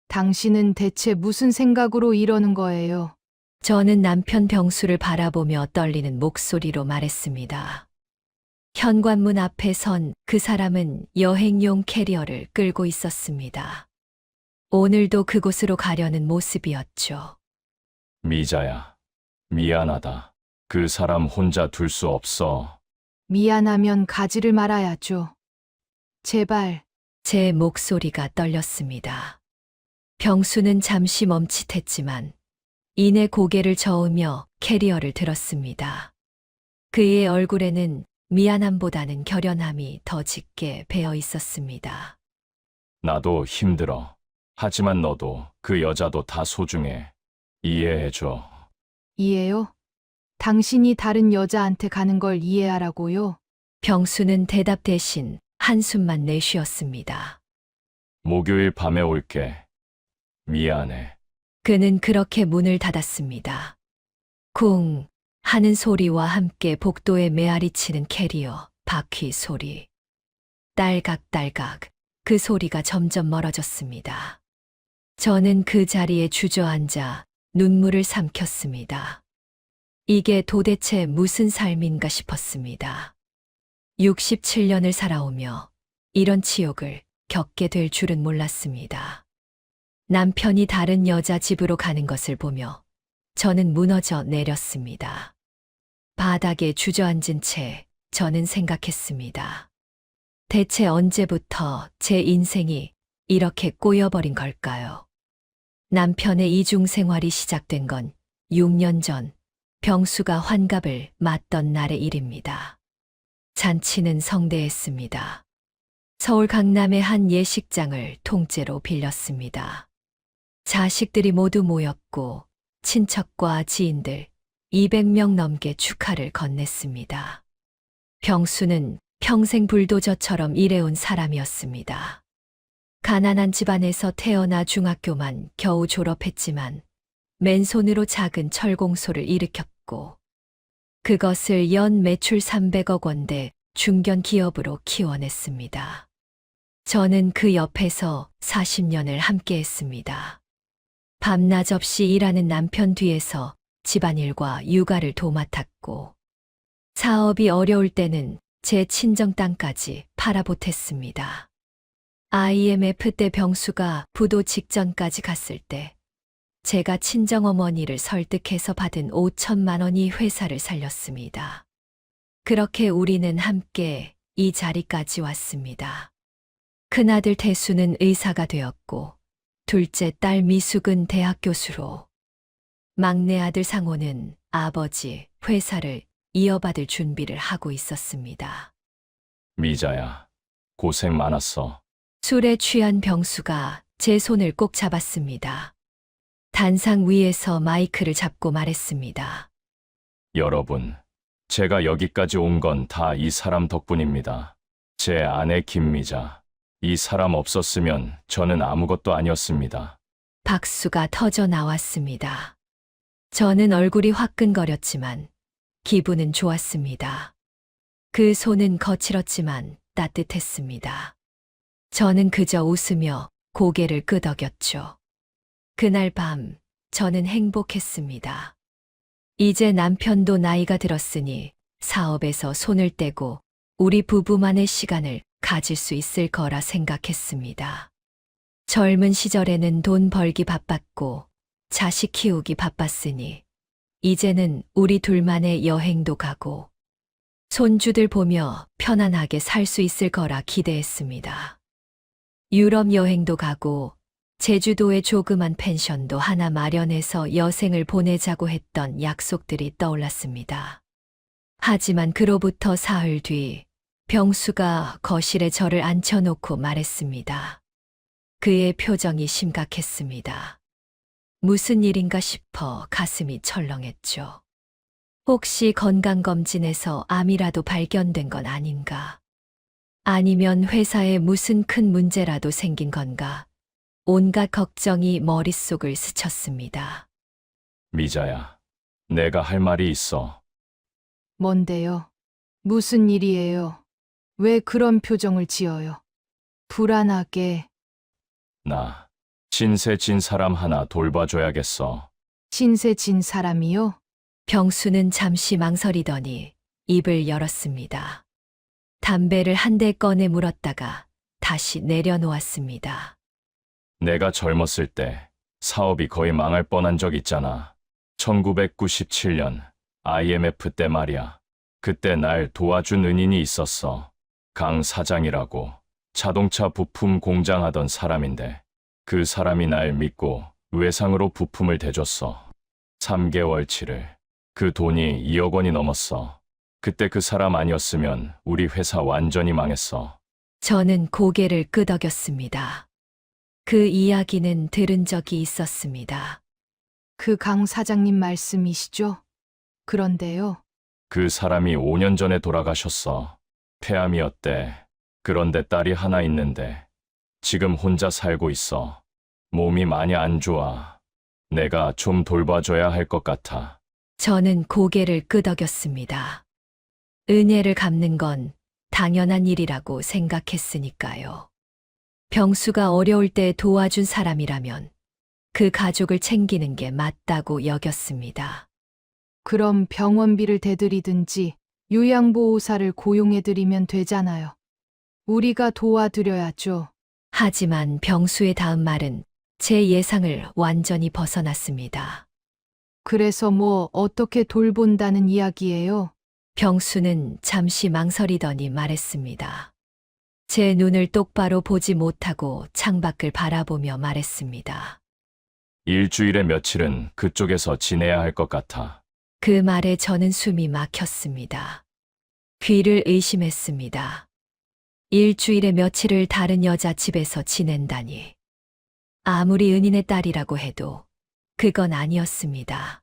당신은 대체 무슨 생각으로 이러는 거예요? 저는 남편 병수를 바라보며 떨리는 목소리로 말했습니다. 현관문 앞에 선 그 사람은 여행용 캐리어를 끌고 있었습니다. 오늘도 그곳으로 가려는 모습이었죠. 미자야, 미안하다. 그 사람 혼자 둘 수 없어. 미안하면 가지를 말아야죠. 제발, 제 목소리가 떨렸습니다. 병수는 잠시 멈칫했지만 이내 고개를 저으며 캐리어를 들었습니다. 그의 얼굴에는 미안함보다는 결연함이 더 짙게 배어 있었습니다. 나도 힘들어. 하지만 너도 그 여자도 다 소중해. 이해해줘. 이해요? 당신이 다른 여자한테 가는 걸 이해하라고요? 병수는 대답 대신 한숨만 내쉬었습니다. 목요일 밤에 올게. 미안해. 그는 그렇게 문을 닫았습니다. 쿵 하는 소리와 함께 복도에 메아리치는 캐리어 바퀴 소리. 딸각딸각 그 소리가 점점 멀어졌습니다. 저는 그 자리에 주저앉아 눈물을 삼켰습니다. 이게 도대체 무슨 삶인가 싶었습니다. 67년을 살아오며 이런 치욕을 겪게 될 줄은 몰랐습니다. 남편이 다른 여자 집으로 가는 것을 보며 저는 무너져 내렸습니다. 바닥에 주저앉은 채 저는 생각했습니다. 대체 언제부터 제 인생이 이렇게 꼬여버린 걸까요? 남편의 이중 생활이 시작된 건 6년 전 병수가 환갑을 맞던 날의 일입니다. 잔치는 성대했습니다. 서울 강남의 한 예식장을 통째로 빌렸습니다. 자식들이 모두 모였고 친척과 지인들 200명 넘게 축하를 건넸습니다. 병수는 평생 불도저처럼 일해온 사람이었습니다. 가난한 집안에서 태어나 중학교만 겨우 졸업했지만 맨손으로 작은 철공소를 일으켰고 그것을 연 매출 300억 원대 중견 기업으로 키워냈습니다. 저는 그 옆에서 40년을 함께했습니다. 밤낮 없이 일하는 남편 뒤에서 집안일과 육아를 도맡았고 사업이 어려울 때는 제 친정 땅까지 팔아보탰습니다. IMF 때 병수가 부도 직전까지 갔을 때 제가 친정어머니를 설득해서 받은 5천만 원이 회사를 살렸습니다. 그렇게 우리는 함께 이 자리까지 왔습니다. 큰아들 태수는 의사가 되었고 둘째 딸 미숙은 대학 교수로 막내 아들 상호는 아버지 회사를 이어받을 준비를 하고 있었습니다. 미자야, 고생 많았어. 술에 취한 병수가 제 손을 꼭 잡았습니다. 단상 위에서 마이크를 잡고 말했습니다. 여러분, 제가 여기까지 온 건 다 이 사람 덕분입니다. 제 아내 김미자. 이 사람 없었으면 저는 아무것도 아니었습니다. 박수가 터져 나왔습니다. 저는 얼굴이 화끈거렸지만 기분은 좋았습니다. 그 손은 거칠었지만 따뜻했습니다. 저는 그저 웃으며 고개를 끄덕였죠. 그날 밤 저는 행복했습니다. 이제 남편도 나이가 들었으니 사업에서 손을 떼고 우리 부부만의 시간을 가질 수 있을 거라 생각했습니다. 젊은 시절에는 돈 벌기 바빴고 자식 키우기 바빴으니 이제는 우리 둘만의 여행도 가고 손주들 보며 편안하게 살 수 있을 거라 기대했습니다. 유럽 여행도 가고 제주도의 조그만 펜션도 하나 마련해서 여생을 보내자고 했던 약속들이 떠올랐습니다. 하지만 그로부터 사흘 뒤 병수가 거실에 저를 앉혀놓고 말했습니다. 그의 표정이 심각했습니다. 무슨 일인가 싶어 가슴이 철렁했죠. 혹시 건강검진에서 암이라도 발견된 건 아닌가? 아니면 회사에 무슨 큰 문제라도 생긴 건가? 온갖 걱정이 머릿속을 스쳤습니다. 미자야, 내가 할 말이 있어. 뭔데요? 무슨 일이에요? 왜 그런 표정을 지어요? 불안하게. 나 신세 진 사람 하나 돌봐줘야겠어. 신세 진 사람이요? 병수는 잠시 망설이더니 입을 열었습니다. 담배를 한 대 꺼내 물었다가 다시 내려놓았습니다. 내가 젊었을 때 사업이 거의 망할 뻔한 적 있잖아. 1997년 IMF 때 말이야. 그때 날 도와준 은인이 있었어. 강 사장이라고 자동차 부품 공장 하던 사람인데 그 사람이 날 믿고 외상으로 부품을 대줬어. 3개월치를. 그 돈이 2억 원이 넘었어. 그때 그 사람 아니었으면 우리 회사 완전히 망했어. 저는 고개를 끄덕였습니다. 그 이야기는 들은 적이 있었습니다. 그 강 사장님 말씀이시죠? 그런데요. 그 사람이 5년 전에 돌아가셨어. 폐암이었대. 그런데 딸이 하나 있는데 지금 혼자 살고 있어. 몸이 많이 안 좋아. 내가 좀 돌봐줘야 할 것 같아. 저는 고개를 끄덕였습니다. 은혜를 갚는 건 당연한 일이라고 생각했으니까요. 병수가 어려울 때 도와준 사람이라면 그 가족을 챙기는 게 맞다고 여겼습니다. 그럼 병원비를 대드리든지 요양보호사를 고용해드리면 되잖아요. 우리가 도와드려야죠. 하지만 병수의 다음 말은 제 예상을 완전히 벗어났습니다. 그래서 뭐 어떻게 돌본다는 이야기예요? 병수는 잠시 망설이더니 말했습니다. 제 눈을 똑바로 보지 못하고 창밖을 바라보며 말했습니다. 일주일에 며칠은 그쪽에서 지내야 할 것 같아. 그 말에 저는 숨이 막혔습니다. 귀를 의심했습니다. 일주일에 며칠을 다른 여자 집에서 지낸다니. 아무리 은인의 딸이라고 해도 그건 아니었습니다.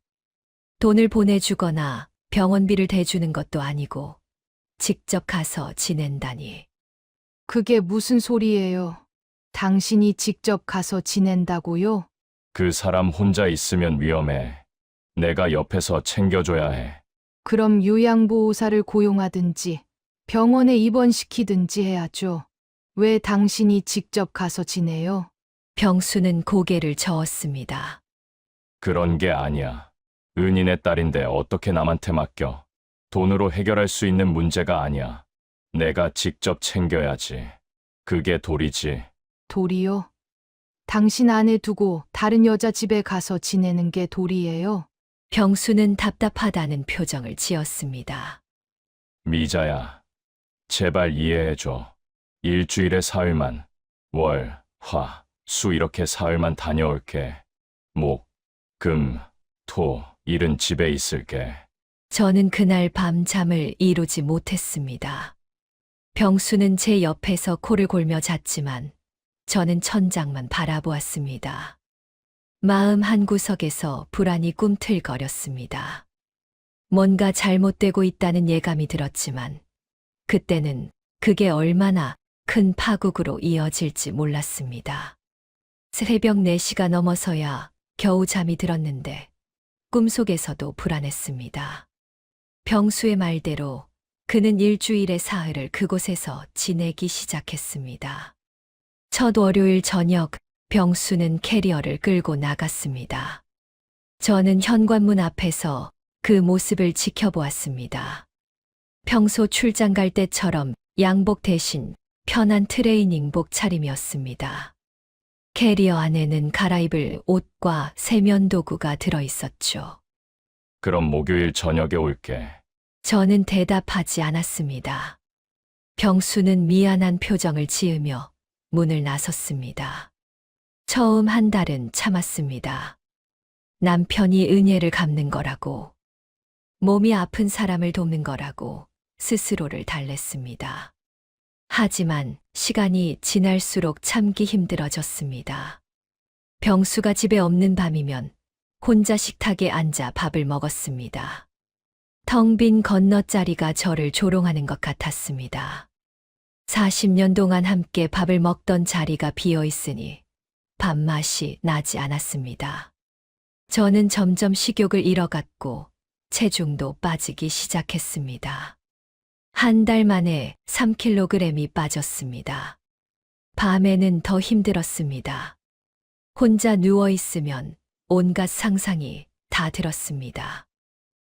돈을 보내주거나 병원비를 대주는 것도 아니고 직접 가서 지낸다니. 그게 무슨 소리예요? 당신이 직접 가서 지낸다고요? 그 사람 혼자 있으면 위험해. 내가 옆에서 챙겨줘야 해. 그럼 요양보호사를 고용하든지 병원에 입원시키든지 해야죠. 왜 당신이 직접 가서 지내요? 병수는 고개를 저었습니다. 그런 게 아니야. 은인의 딸인데 어떻게 남한테 맡겨. 돈으로 해결할 수 있는 문제가 아니야. 내가 직접 챙겨야지. 그게 도리지. 도리요? 당신 아내 두고 다른 여자 집에 가서 지내는 게 도리예요? 병수는 답답하다는 표정을 지었습니다. 미자야, 제발 이해해줘. 일주일에 사흘만, 월, 화, 수 이렇게 사흘만 다녀올게. 목, 금, 토, 일은 집에 있을게. 저는 그날 밤 잠을 이루지 못했습니다. 병수는 제 옆에서 코를 골며 잤지만 저는 천장만 바라보았습니다. 마음 한구석에서 불안이 꿈틀거렸습니다. 뭔가 잘못되고 있다는 예감이 들었지만 그때는 그게 얼마나 큰 파국으로 이어질지 몰랐습니다. 새벽 4시가 넘어서야 겨우 잠이 들었는데 꿈속에서도 불안했습니다. 병수의 말대로 그는 일주일에 사흘을 그곳에서 지내기 시작했습니다. 첫 월요일 저녁 병수는 캐리어를 끌고 나갔습니다. 저는 현관문 앞에서 그 모습을 지켜보았습니다. 평소 출장 갈 때처럼 양복 대신 편한 트레이닝복 차림이었습니다. 캐리어 안에는 갈아입을 옷과 세면도구가 들어있었죠. 그럼 목요일 저녁에 올게. 저는 대답하지 않았습니다. 병수는 미안한 표정을 지으며 문을 나섰습니다. 처음 한 달은 참았습니다. 남편이 은혜를 갚는 거라고, 몸이 아픈 사람을 돕는 거라고 스스로를 달랬습니다. 하지만 시간이 지날수록 참기 힘들어졌습니다. 병수가 집에 없는 밤이면 혼자 식탁에 앉아 밥을 먹었습니다. 텅 빈 건너자리가 저를 조롱하는 것 같았습니다. 40년 동안 함께 밥을 먹던 자리가 비어 있으니 밥맛이 나지 않았습니다. 저는 점점 식욕을 잃어갔고 체중도 빠지기 시작했습니다. 한 달 만에 3kg이 빠졌습니다. 밤에는 더 힘들었습니다. 혼자 누워 있으면 온갖 상상이 다 들었습니다.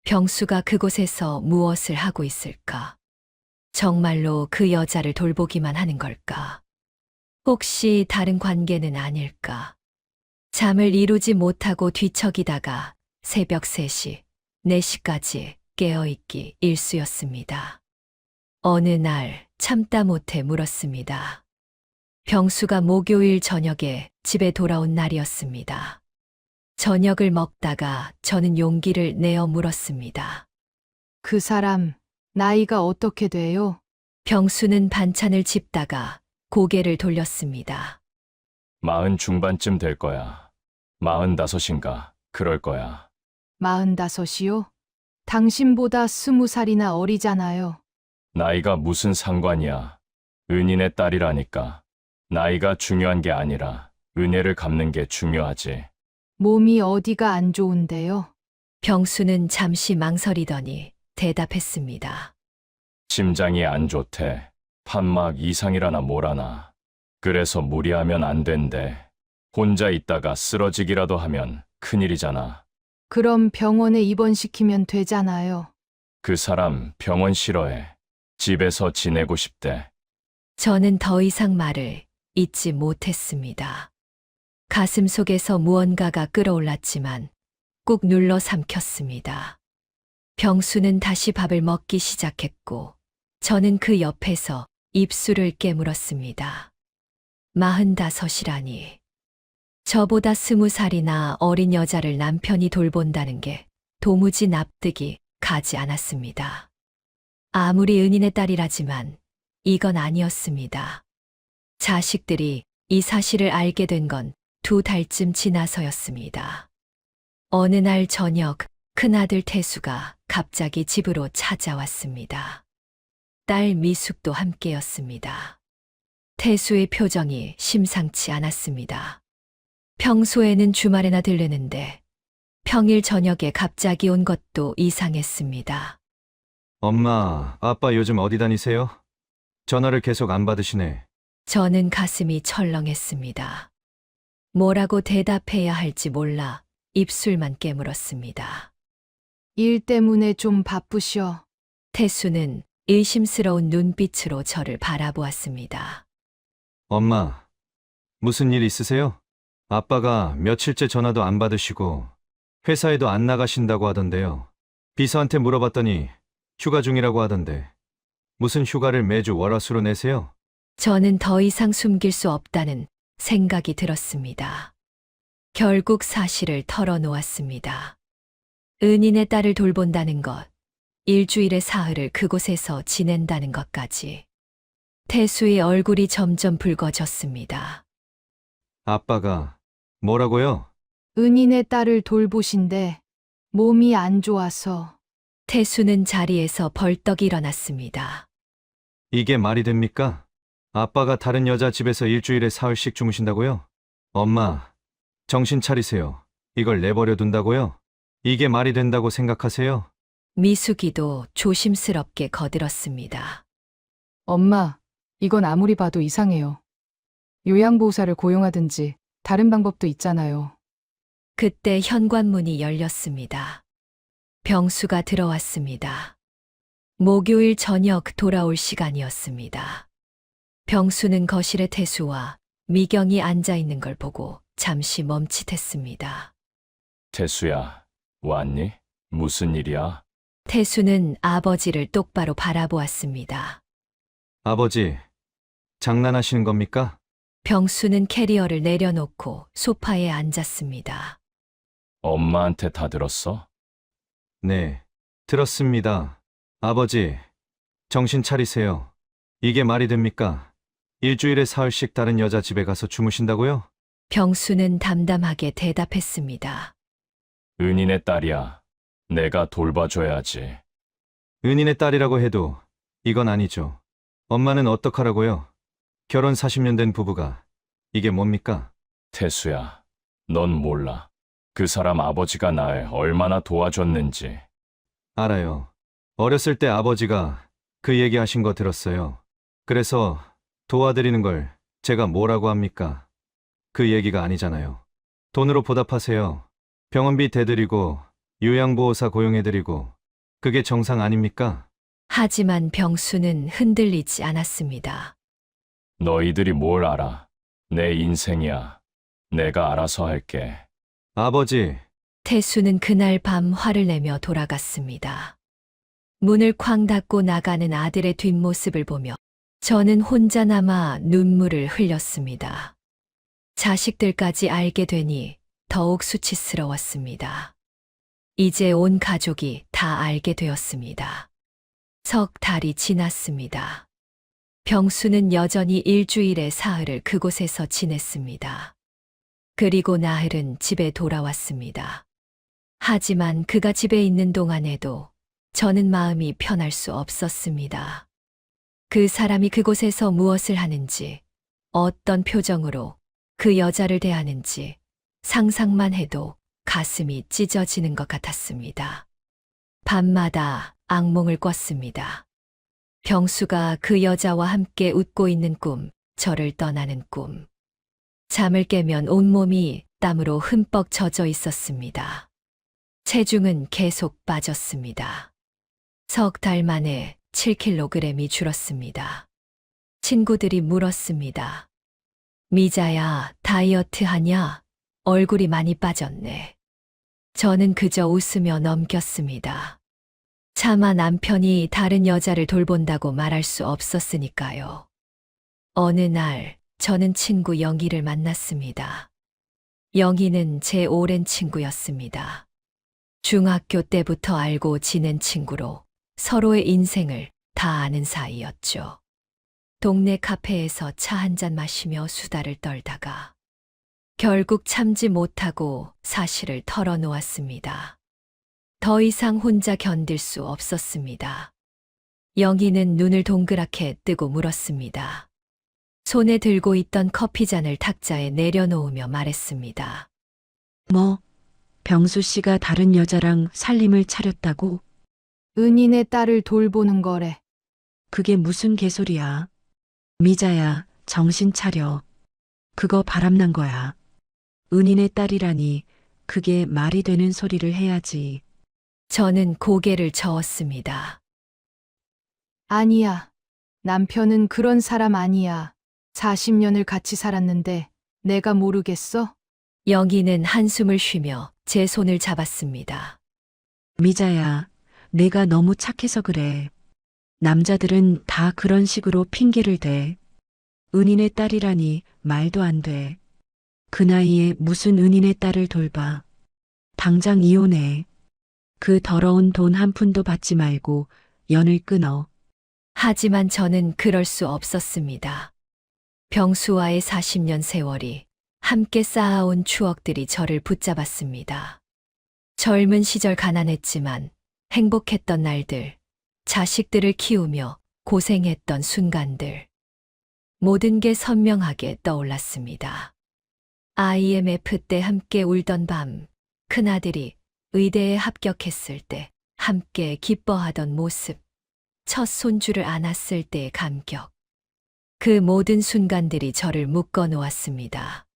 병수가 그곳에서 무엇을 하고 있을까? 정말로 그 여자를 돌보기만 하는 걸까? 혹시 다른 관계는 아닐까? 잠을 이루지 못하고 뒤척이다가 새벽 3시, 4시까지 깨어있기 일쑤였습니다. 어느 날 참다 못해 물었습니다. 병수가 목요일 저녁에 집에 돌아온 날이었습니다. 저녁을 먹다가 저는 용기를 내어 물었습니다. 그 사람, 나이가 어떻게 돼요? 병수는 반찬을 집다가 고개를 돌렸습니다. 40 중반쯤 될 거야. 45인가 그럴 거야. 45이요? 당신보다 20살이나 어리잖아요. 나이가 무슨 상관이야. 은인의 딸이라니까. 나이가 중요한 게 아니라 은혜를 갚는 게 중요하지. 몸이 어디가 안 좋은데요? 병수는 잠시 망설이더니 대답했습니다. 심장이 안 좋대. 판막 이상이라나 뭐라나. 그래서 무리하면 안 된대. 혼자 있다가 쓰러지기라도 하면 큰일이잖아. 그럼 병원에 입원시키면 되잖아요. 그 사람 병원 싫어해. 집에서 지내고 싶대. 저는 더 이상 말을 잇지 못했습니다. 가슴 속에서 무언가가 끌어올랐지만 꾹 눌러 삼켰습니다. 병수는 다시 밥을 먹기 시작했고 저는 그 옆에서 입술을 깨물었습니다. 45이라니. 저보다 20살이나 어린 여자를 남편이 돌본다는 게 도무지 납득이 가지 않았습니다. 아무리 은인의 딸이라지만 이건 아니었습니다. 자식들이 이 사실을 알게 된 건 2달쯤 지나서였습니다. 어느 날 저녁 큰아들 태수가 갑자기 집으로 찾아왔습니다. 딸 미숙도 함께였습니다. 태수의 표정이 심상치 않았습니다. 평소에는 주말에나 들르는데 평일 저녁에 갑자기 온 것도 이상했습니다. 엄마, 아빠 요즘 어디 다니세요? 전화를 계속 안 받으시네. 저는 가슴이 철렁했습니다. 뭐라고 대답해야 할지 몰라 입술만 깨물었습니다. 일 때문에 좀 바쁘셔. 태수는 의심스러운 눈빛으로 저를 바라보았습니다. 엄마, 무슨 일 있으세요? 아빠가 며칠째 전화도 안 받으시고 회사에도 안 나가신다고 하던데요. 비서한테 물어봤더니 휴가 중이라고 하던데 무슨 휴가를 매주 월화수로 내세요? 저는 더 이상 숨길 수 없다는 생각이 들었습니다. 결국 사실을 털어놓았습니다. 은인의 딸을 돌본다는 것, 일주일의 사흘을 그곳에서 지낸다는 것까지. 태수의 얼굴이 점점 붉어졌습니다. 아빠가 뭐라고요? 은인의 딸을 돌보신데 몸이 안 좋아서. 태수는 자리에서 벌떡 일어났습니다. 이게 말이 됩니까? 아빠가 다른 여자 집에서 일주일에 사흘씩 주무신다고요? 엄마, 정신 차리세요. 이걸 내버려 둔다고요? 이게 말이 된다고 생각하세요? 미숙이도 조심스럽게 거들었습니다. 엄마, 이건 아무리 봐도 이상해요. 요양보호사를 고용하든지 다른 방법도 있잖아요. 그때 현관문이 열렸습니다. 병수가 들어왔습니다. 목요일 저녁 돌아올 시간이었습니다. 병수는 거실에 태수와 미경이 앉아 있는 걸 보고 잠시 멈칫했습니다. 태수야, 왔니? 무슨 일이야? 태수는 아버지를 똑바로 바라보았습니다. 아버지, 장난하시는 겁니까? 병수는 캐리어를 내려놓고 소파에 앉았습니다. 엄마한테 다 들었어? 네, 들었습니다. 아버지, 정신 차리세요. 이게 말이 됩니까? 일주일에 사흘씩 다른 여자 집에 가서 주무신다고요? 병수는 담담하게 대답했습니다. 은인의 딸이야. 내가 돌봐줘야지. 은인의 딸이라고 해도 이건 아니죠. 엄마는 어떡하라고요? 결혼 40년 된 부부가 이게 뭡니까? 태수야, 넌 몰라. 그 사람 아버지가 날 얼마나 도와줬는지. 알아요. 어렸을 때 아버지가 그 얘기 하신 거 들었어요. 그래서 도와드리는 걸 제가 뭐라고 합니까? 그 얘기가 아니잖아요. 돈으로 보답하세요. 병원비 대드리고 요양보호사 고용해드리고 그게 정상 아닙니까? 하지만 병수는 흔들리지 않았습니다. 너희들이 뭘 알아? 내 인생이야. 내가 알아서 할게. 아버지, 태수는 그날 밤 화를 내며 돌아갔습니다. 문을 쾅 닫고 나가는 아들의 뒷모습을 보며 저는 혼자 남아 눈물을 흘렸습니다. 자식들까지 알게 되니 더욱 수치스러웠습니다. 이제 온 가족이 다 알게 되었습니다. 석 달이 지났습니다. 병수는 여전히 일주일에 사흘을 그곳에서 지냈습니다. 그리고 나흘은 집에 돌아왔습니다. 하지만 그가 집에 있는 동안에도 저는 마음이 편할 수 없었습니다. 그 사람이 그곳에서 무엇을 하는지, 어떤 표정으로 그 여자를 대하는지 상상만 해도 가슴이 찢어지는 것 같았습니다. 밤마다 악몽을 꿨습니다. 병수가 그 여자와 함께 웃고 있는 꿈, 저를 떠나는 꿈. 잠을 깨면 온몸이 땀으로 흠뻑 젖어 있었습니다. 체중은 계속 빠졌습니다. 석 달 만에 7kg이 줄었습니다. 친구들이 물었습니다. 미자야, 다이어트 하냐? 얼굴이 많이 빠졌네. 저는 그저 웃으며 넘겼습니다. 차마 남편이 다른 여자를 돌본다고 말할 수 없었으니까요. 어느 날 저는 친구 영희를 만났습니다. 영희는 제 오랜 친구였습니다. 중학교 때부터 알고 지낸 친구로 서로의 인생을 다 아는 사이였죠. 동네 카페에서 차 한잔 마시며 수다를 떨다가 결국 참지 못하고 사실을 털어놓았습니다. 더 이상 혼자 견딜 수 없었습니다. 영희는 눈을 동그랗게 뜨고 물었습니다. 손에 들고 있던 커피잔을 탁자에 내려놓으며 말했습니다. 뭐, 병수 씨가 다른 여자랑 살림을 차렸다고? 은인의 딸을 돌보는 거래. 그게 무슨 개소리야. 미자야, 정신 차려. 그거 바람난 거야. 은인의 딸이라니, 그게 말이 되는 소리를 해야지. 저는 고개를 저었습니다. 아니야. 남편은 그런 사람 아니야. 40년을 같이 살았는데 내가 모르겠어? 영희는 한숨을 쉬며 제 손을 잡았습니다. 미자야, 내가 너무 착해서 그래. 남자들은 다 그런 식으로 핑계를 대. 은인의 딸이라니 말도 안 돼. 그 나이에 무슨 은인의 딸을 돌봐. 당장 이혼해. 그 더러운 돈 한 푼도 받지 말고 연을 끊어. 하지만 저는 그럴 수 없었습니다. 병수와의 40년 세월이 함께 쌓아온 추억들이 저를 붙잡았습니다. 젊은 시절 가난했지만 행복했던 날들, 자식들을 키우며 고생했던 순간들. 모든 게 선명하게 떠올랐습니다. IMF 때 함께 울던 밤, 큰아들이 의대에 합격했을 때 함께 기뻐하던 모습, 첫 손주를 안았을 때의 감격. 그 모든 순간들이 저를 묶어 놓았습니다.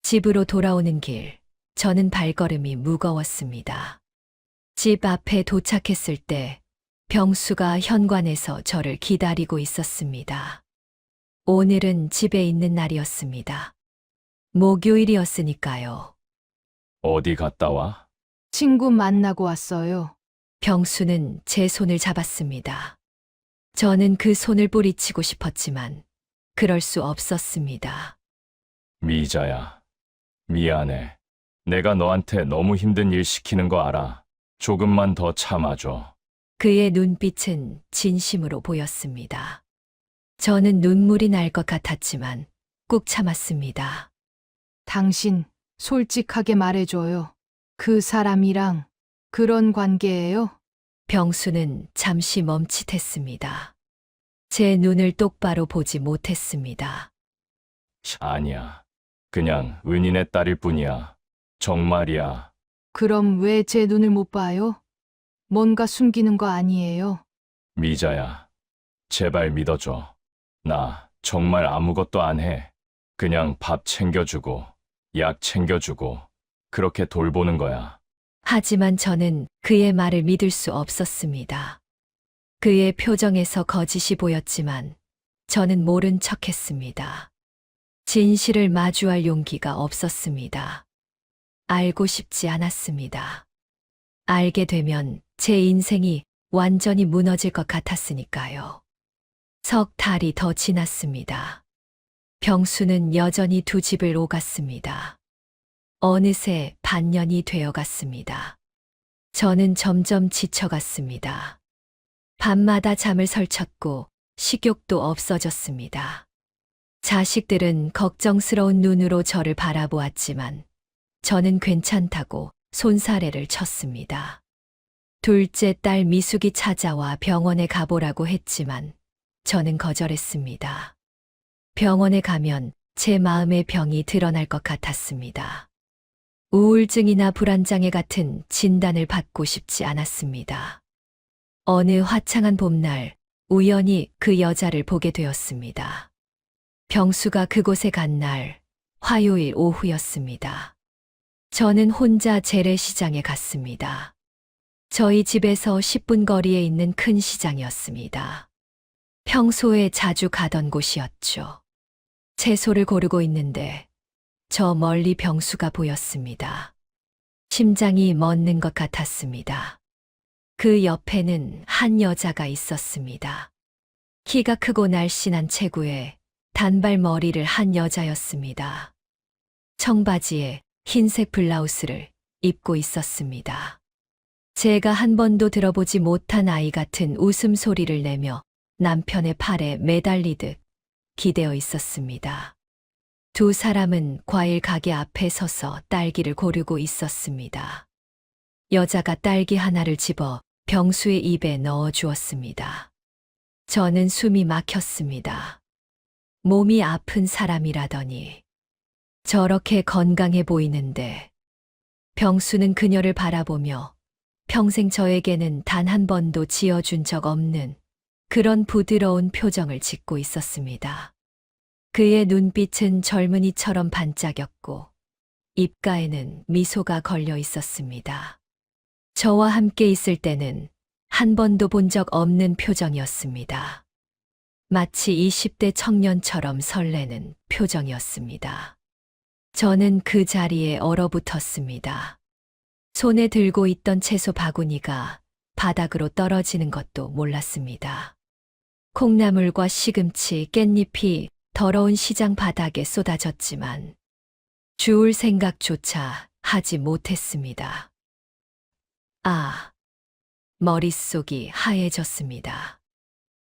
집으로 돌아오는 길, 저는 발걸음이 무거웠습니다. 집 앞에 도착했을 때 병수가 현관에서 저를 기다리고 있었습니다. 오늘은 집에 있는 날이었습니다. 목요일이었으니까요. 어디 갔다 와? 친구 만나고 왔어요. 병수는 제 손을 잡았습니다. 저는 그 손을 뿌리치고 싶었지만 그럴 수 없었습니다. 미자야. 미안해. 내가 너한테 너무 힘든 일 시키는 거 알아. 조금만 더 참아줘. 그의 눈빛은 진심으로 보였습니다. 저는 눈물이 날 것 같았지만 꾹 참았습니다. 당신 솔직하게 말해줘요. 그 사람이랑 그런 관계예요? 병수는 잠시 멈칫했습니다. 제 눈을 똑바로 보지 못했습니다. 아니야. 그냥 은인의 딸일 뿐이야. 정말이야. 그럼 왜 제 눈을 못 봐요? 뭔가 숨기는 거 아니에요? 미자야. 제발 믿어줘. 나 정말 아무것도 안 해. 그냥 밥 챙겨주고, 약 챙겨주고, 그렇게 돌보는 거야. 하지만 저는 그의 말을 믿을 수 없었습니다. 그의 표정에서 거짓이 보였지만 저는 모른 척 했습니다. 진실을 마주할 용기가 없었습니다. 알고 싶지 않았습니다. 알게 되면 제 인생이 완전히 무너질 것 같았으니까요. 석 달이 더 지났습니다. 병수는 여전히 두 집을 오갔습니다. 어느새 반년이 되어갔습니다. 저는 점점 지쳐갔습니다. 밤마다 잠을 설쳤고 식욕도 없어졌습니다. 자식들은 걱정스러운 눈으로 저를 바라보았지만 저는 괜찮다고 손사래를 쳤습니다. 둘째 딸 미숙이 찾아와 병원에 가보라고 했지만 저는 거절했습니다. 병원에 가면 제 마음의 병이 드러날 것 같았습니다. 우울증이나 불안장애 같은 진단을 받고 싶지 않았습니다. 어느 화창한 봄날 우연히 그 여자를 보게 되었습니다. 병수가 그곳에 간 날 화요일 오후였습니다. 저는 혼자 재래시장에 갔습니다. 저희 집에서 10분 거리에 있는 큰 시장이었습니다. 평소에 자주 가던 곳이었죠. 채소를 고르고 있는데 저 멀리 병수가 보였습니다. 심장이 멎는 것 같았습니다. 그 옆에는 한 여자가 있었습니다. 키가 크고 날씬한 체구에 단발머리를 한 여자였습니다. 청바지에 흰색 블라우스를 입고 있었습니다. 제가 한 번도 들어보지 못한 아이 같은 웃음소리를 내며 남편의 팔에 매달리듯 기대어 있었습니다. 두 사람은 과일 가게 앞에 서서 딸기를 고르고 있었습니다. 여자가 딸기 하나를 집어 병수의 입에 넣어 주었습니다. 저는 숨이 막혔습니다. 몸이 아픈 사람이라더니 저렇게 건강해 보이는데 병수는 그녀를 바라보며 평생 저에게는 단 한 번도 지어준 적 없는 그런 부드러운 표정을 짓고 있었습니다. 그의 눈빛은 젊은이처럼 반짝였고 입가에는 미소가 걸려 있었습니다. 저와 함께 있을 때는 한 번도 본 적 없는 표정이었습니다. 마치 20대 청년처럼 설레는 표정이었습니다. 저는 그 자리에 얼어붙었습니다. 손에 들고 있던 채소 바구니가 바닥으로 떨어지는 것도 몰랐습니다. 콩나물과 시금치, 깻잎이 더러운 시장 바닥에 쏟아졌지만 주울 생각조차 하지 못했습니다. 머릿속이 하얘졌습니다.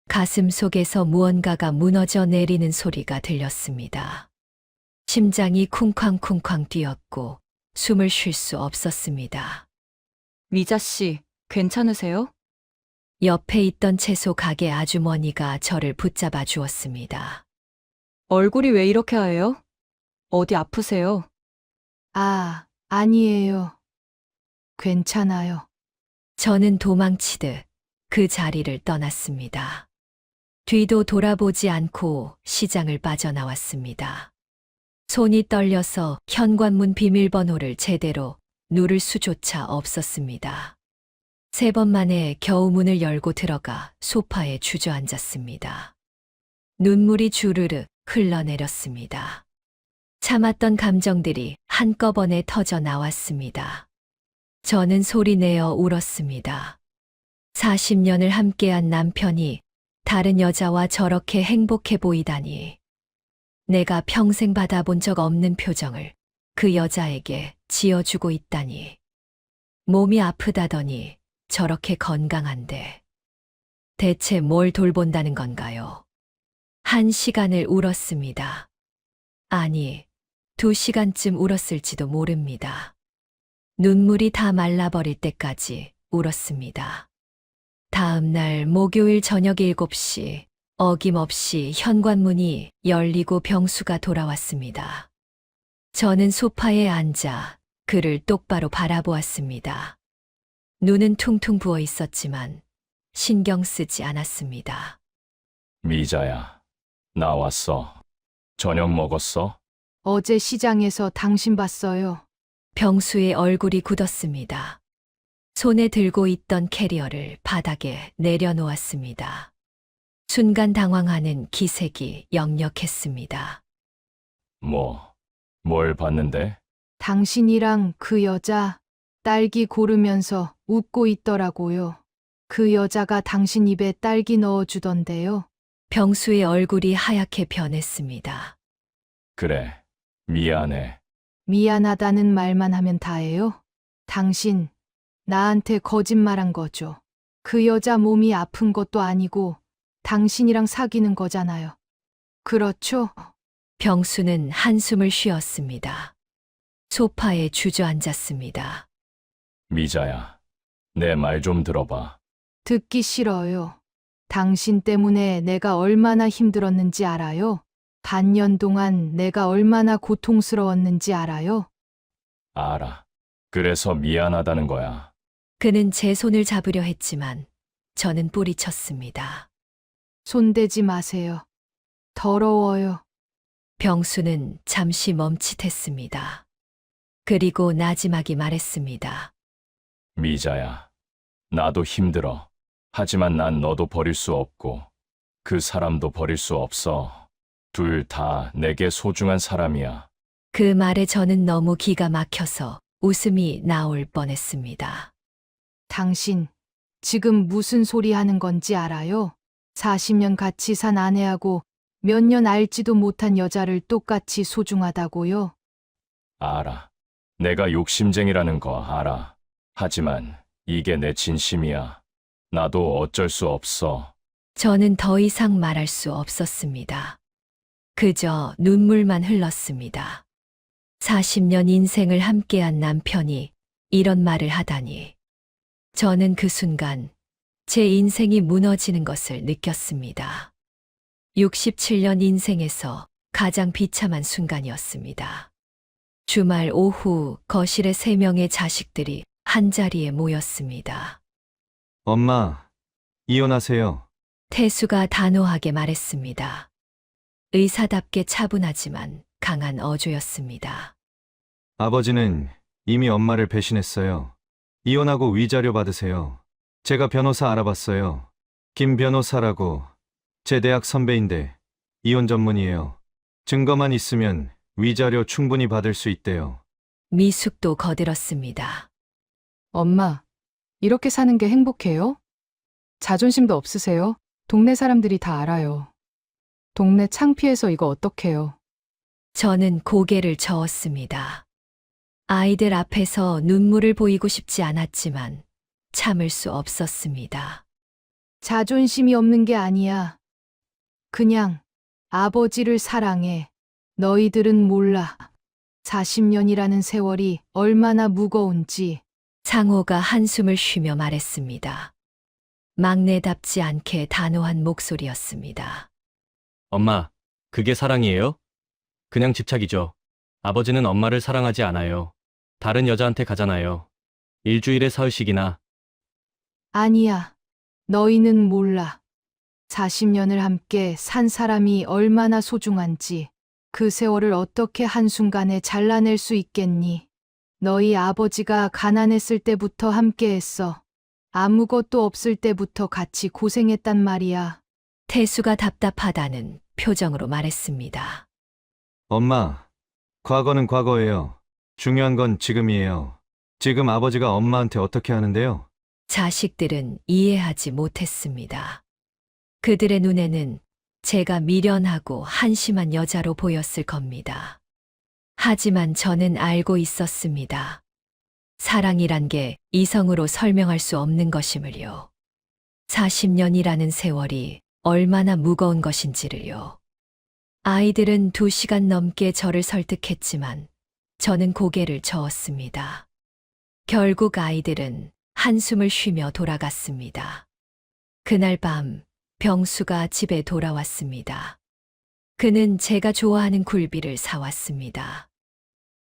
가슴 속에서 무언가가 무너져 내리는 소리가 들렸습니다. 심장이 쿵쾅쿵쾅 뛰었고 숨을 쉴 수 없었습니다. 미자 씨, 괜찮으세요? 옆에 있던 채소 가게 아주머니가 저를 붙잡아 주었습니다. 얼굴이 왜 이렇게 하얘요? 어디 아프세요? 아니에요. 괜찮아요. 저는 도망치듯 그 자리를 떠났습니다. 뒤도 돌아보지 않고 시장을 빠져나왔습니다. 손이 떨려서 현관문 비밀번호를 제대로 누를 수조차 없었습니다. 3번 만에 겨우 문을 열고 들어가 소파에 주저앉았습니다. 눈물이 주르르 흘러내렸습니다. 참았던 감정들이 한꺼번에 터져 나왔습니다. 저는 소리내어 울었습니다. 40년을 함께한 남편이 다른 여자와 저렇게 행복해 보이다니. 내가 평생 받아본 적 없는 표정을 그 여자에게 지어주고 있다니. 몸이 아프다더니 저렇게 건강한데. 대체 뭘 돌본다는 건가요? 1시간을 울었습니다. 아니, 2시간쯤 울었을지도 모릅니다. 눈물이 다 말라버릴 때까지 울었습니다. 다음 날 목요일 저녁 7시 어김없이 현관문이 열리고 병수가 돌아왔습니다. 저는 소파에 앉아 그를 똑바로 바라보았습니다. 눈은 퉁퉁 부어 있었지만 신경 쓰지 않았습니다. 미자야, 나왔어. 저녁 먹었어? 어제 시장에서 당신 봤어요. 병수의 얼굴이 굳었습니다. 손에 들고 있던 캐리어를 바닥에 내려놓았습니다. 순간 당황하는 기색이 역력했습니다. 뭘 봤는데? 당신이랑 그 여자 딸기 고르면서 웃고 있더라고요. 그 여자가 당신 입에 딸기 넣어주던데요. 병수의 얼굴이 하얗게 변했습니다. 그래, 미안해. 미안하다는 말만 하면 다예요? 당신, 나한테 거짓말한 거죠. 그 여자 몸이 아픈 것도 아니고 당신이랑 사귀는 거잖아요. 그렇죠? 병수는 한숨을 쉬었습니다. 소파에 주저앉았습니다. 미자야, 내 말 좀 들어봐. 듣기 싫어요. 당신 때문에 내가 얼마나 힘들었는지 알아요? 반년 동안 내가 얼마나 고통스러웠는지 알아요? 알아. 그래서 미안하다는 거야. 그는 제 손을 잡으려 했지만 저는 뿌리쳤습니다. 손대지 마세요. 더러워요. 병수는 잠시 멈칫했습니다. 그리고 나지막이 말했습니다. 미자야, 나도 힘들어. 하지만 난 너도 버릴 수 없고, 그 사람도 버릴 수 없어. 둘 다 내게 소중한 사람이야. 그 말에 저는 너무 기가 막혀서 웃음이 나올 뻔했습니다. 당신, 지금 무슨 소리 하는 건지 알아요? 40년 같이 산 아내하고 몇 년 알지도 못한 여자를 똑같이 소중하다고요? 알아. 내가 욕심쟁이라는 거 알아. 하지만 이게 내 진심이야. 나도 어쩔 수 없어. 저는 더 이상 말할 수 없었습니다. 그저 눈물만 흘렀습니다. 40년 인생을 함께한 남편이 이런 말을 하다니. 저는 그 순간 제 인생이 무너지는 것을 느꼈습니다. 67년 인생에서 가장 비참한 순간이었습니다. 주말 오후 거실에 3명의 자식들이 한자리에 모였습니다. 엄마, 이혼하세요. 태수가 단호하게 말했습니다. 의사답게 차분하지만 강한 어조였습니다. 아버지는 이미 엄마를 배신했어요. 이혼하고 위자료 받으세요. 제가 변호사 알아봤어요. 김 변호사라고 제 대학 선배인데 이혼 전문이에요. 증거만 있으면 위자료 충분히 받을 수 있대요. 미숙도 거들었습니다. 엄마, 이렇게 사는 게 행복해요? 자존심도 없으세요? 동네 사람들이 다 알아요. 동네 창피해서 이거 어떡해요? 저는 고개를 저었습니다. 아이들 앞에서 눈물을 보이고 싶지 않았지만 참을 수 없었습니다. 자존심이 없는 게 아니야. 그냥 아버지를 사랑해. 너희들은 몰라. 40년이라는 세월이 얼마나 무거운지. 상호가 한숨을 쉬며 말했습니다. 막내답지 않게 단호한 목소리였습니다. 엄마, 그게 사랑이에요? 그냥 집착이죠. 아버지는 엄마를 사랑하지 않아요. 다른 여자한테 가잖아요. 일주일에 사흘씩이나. 아니야. 너희는 몰라. 40년을 함께 산 사람이 얼마나 소중한지. 그 세월을 어떻게 한순간에 잘라낼 수 있겠니? 너희 아버지가 가난했을 때부터 함께했어. 아무것도 없을 때부터 같이 고생했단 말이야. 태수가 답답하다는 표정으로 말했습니다. 엄마, 과거는 과거예요. 중요한 건 지금이에요. 지금 아버지가 엄마한테 어떻게 하는데요? 자식들은 이해하지 못했습니다. 그들의 눈에는 제가 미련하고 한심한 여자로 보였을 겁니다. 하지만 저는 알고 있었습니다. 사랑이란 게 이성으로 설명할 수 없는 것임을요. 40년이라는 세월이 얼마나 무거운 것인지를요. 아이들은 2시간 넘게 저를 설득했지만 저는 고개를 저었습니다. 결국 아이들은 한숨을 쉬며 돌아갔습니다. 그날 밤 병수가 집에 돌아왔습니다. 그는 제가 좋아하는 굴비를 사왔습니다.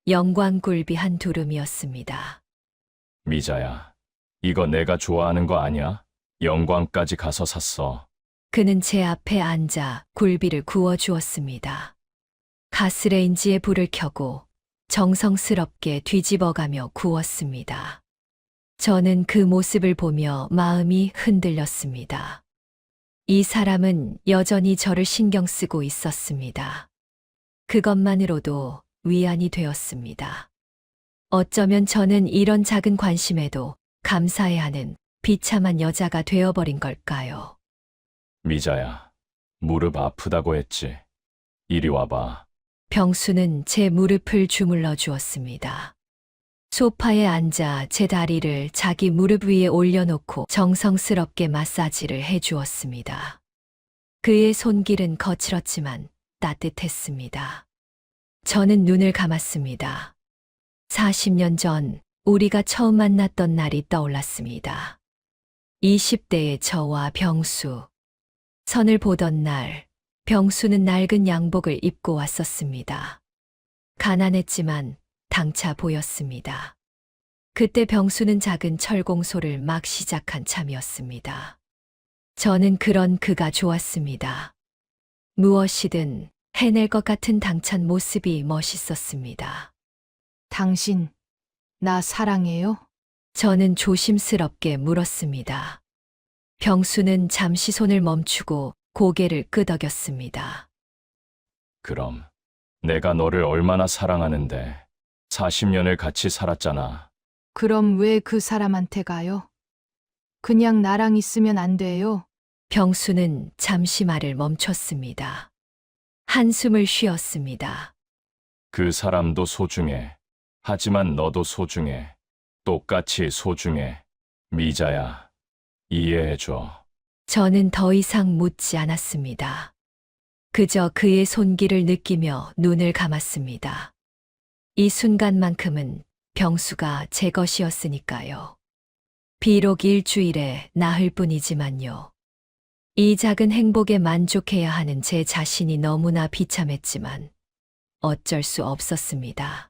영광굴비 한 두름이었습니다. 미자야, 이거 내가 좋아하는 거 아니야? 영광까지 가서 샀어. 그는 제 앞에 앉아 굴비를 구워 주었습니다. 가스레인지에 불을 켜고 정성스럽게 뒤집어가며 구웠습니다. 저는 그 모습을 보며 마음이 흔들렸습니다. 이 사람은 여전히 저를 신경 쓰고 있었습니다. 그것만으로도 위안이 되었습니다. 어쩌면 저는 이런 작은 관심에도 감사해야 하는 비참한 여자가 되어버린 걸까요? 미자야, 무릎 아프다고 했지. 이리 와봐. 병수는 제 무릎을 주물러 주었습니다. 소파에 앉아 제 다리를 자기 무릎 위에 올려놓고 정성스럽게 마사지를 해 주었습니다. 그의 손길은 거칠었지만 따뜻했습니다. 저는 눈을 감았습니다. 40년 전 우리가 처음 만났던 날이 떠올랐습니다. 20대의 저와 병수. 선을 보던 날, 병수는 낡은 양복을 입고 왔었습니다. 가난했지만 당차 보였습니다. 그때 병수는 작은 철공소를 막 시작한 참이었습니다. 저는 그런 그가 좋았습니다. 무엇이든 해낼 것 같은 당찬 모습이 멋있었습니다. 당신, 나 사랑해요? 저는 조심스럽게 물었습니다. 병수는 잠시 손을 멈추고 고개를 끄덕였습니다. 그럼 내가 너를 얼마나 사랑하는데 40년을 같이 살았잖아. 그럼 왜 그 사람한테 가요? 그냥 나랑 있으면 안 돼요? 병수는 잠시 말을 멈췄습니다. 한숨을 쉬었습니다. 그 사람도 소중해. 하지만 너도 소중해. 똑같이 소중해. 미자야, 이해해줘. 저는 더 이상 묻지 않았습니다. 그저 그의 손길을 느끼며 눈을 감았습니다. 이 순간만큼은 병수가 제 것이었으니까요. 비록 일주일에 나흘 뿐이지만요. 이 작은 행복에 만족해야 하는 제 자신이 너무나 비참했지만 어쩔 수 없었습니다.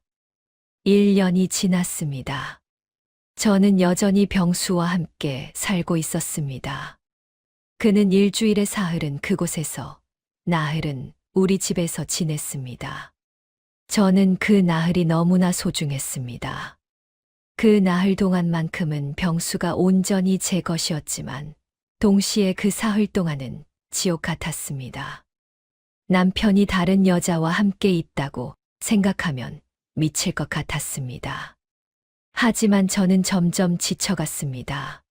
1년이 지났습니다. 저는 여전히 병수와 함께 살고 있었습니다. 그는 일주일에 사흘은 그곳에서, 나흘은 우리 집에서 지냈습니다. 저는 그 나흘이 너무나 소중했습니다. 그 나흘 동안만큼은 병수가 온전히 제 것이었지만 동시에 그 사흘 동안은 지옥 같았습니다. 남편이 다른 여자와 함께 있다고 생각하면 미칠 것 같았습니다. 하지만 저는 점점 지쳐갔습니다.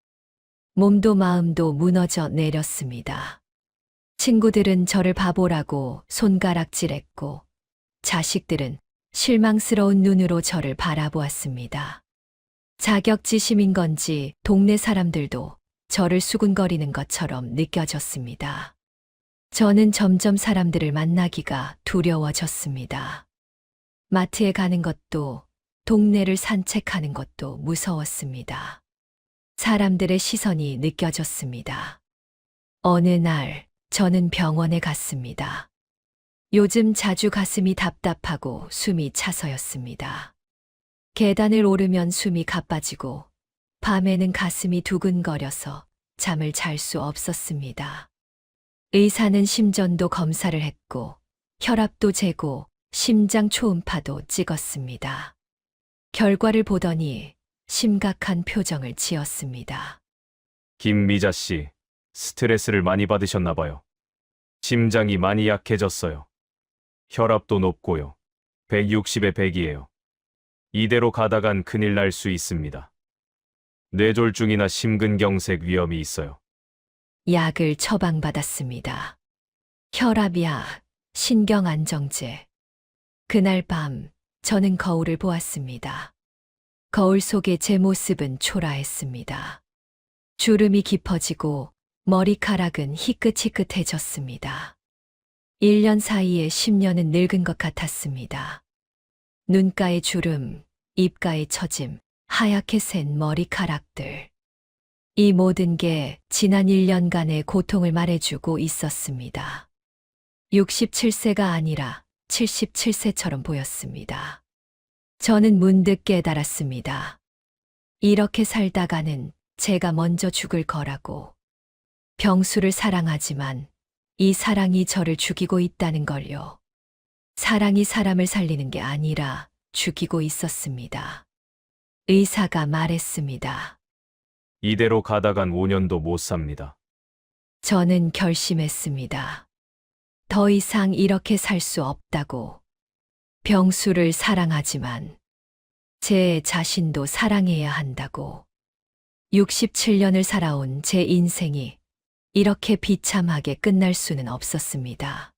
몸도 마음도 무너져 내렸습니다. 친구들은 저를 바보라고 손가락질했고, 자식들은 실망스러운 눈으로 저를 바라보았습니다. 자격지심인 건지 동네 사람들도 저를 수군거리는 것처럼 느껴졌습니다. 저는 점점 사람들을 만나기가 두려워졌습니다. 마트에 가는 것도, 동네를 산책하는 것도 무서웠습니다. 사람들의 시선이 느껴졌습니다. 어느 날 저는 병원에 갔습니다. 요즘 자주 가슴이 답답하고 숨이 차서였습니다. 계단을 오르면 숨이 가빠지고 밤에는 가슴이 두근거려서 잠을 잘 수 없었습니다. 의사는 심전도 검사를 했고 혈압도 재고 심장 초음파도 찍었습니다. 결과를 보더니 심각한 표정을 지었습니다. 김미자 씨, 스트레스를 많이 받으셨나 봐요. 심장이 많이 약해졌어요. 혈압도 높고요. 160에 100이에요. 이대로 가다간 큰일 날 수 있습니다. 뇌졸중이나 심근경색 위험이 있어요. 약을 처방받았습니다. 혈압약, 신경안정제. 그날 밤 저는 거울을 보았습니다. 거울 속의 제 모습은 초라했습니다. 주름이 깊어지고 머리카락은 희끗희끗해졌습니다. 1년 사이에 10년은 늙은 것 같았습니다. 눈가의 주름, 입가의 처짐, 하얗게 샌 머리카락들. 이 모든 게 지난 1년간의 고통을 말해주고 있었습니다. 67세가 아니라 77세처럼 보였습니다. 저는 문득 깨달았습니다. 이렇게 살다가는 제가 먼저 죽을 거라고. 병수를 사랑하지만 이 사랑이 저를 죽이고 있다는 걸요. 사랑이 사람을 살리는 게 아니라 죽이고 있었습니다. 의사가 말했습니다. 이대로 가다간 5년도 못 삽니다. 저는 결심했습니다. 더 이상 이렇게 살 수 없다고. 병수를 사랑하지만 제 자신도 사랑해야 한다고. 67년을 살아온 제 인생이 이렇게 비참하게 끝날 수는 없었습니다.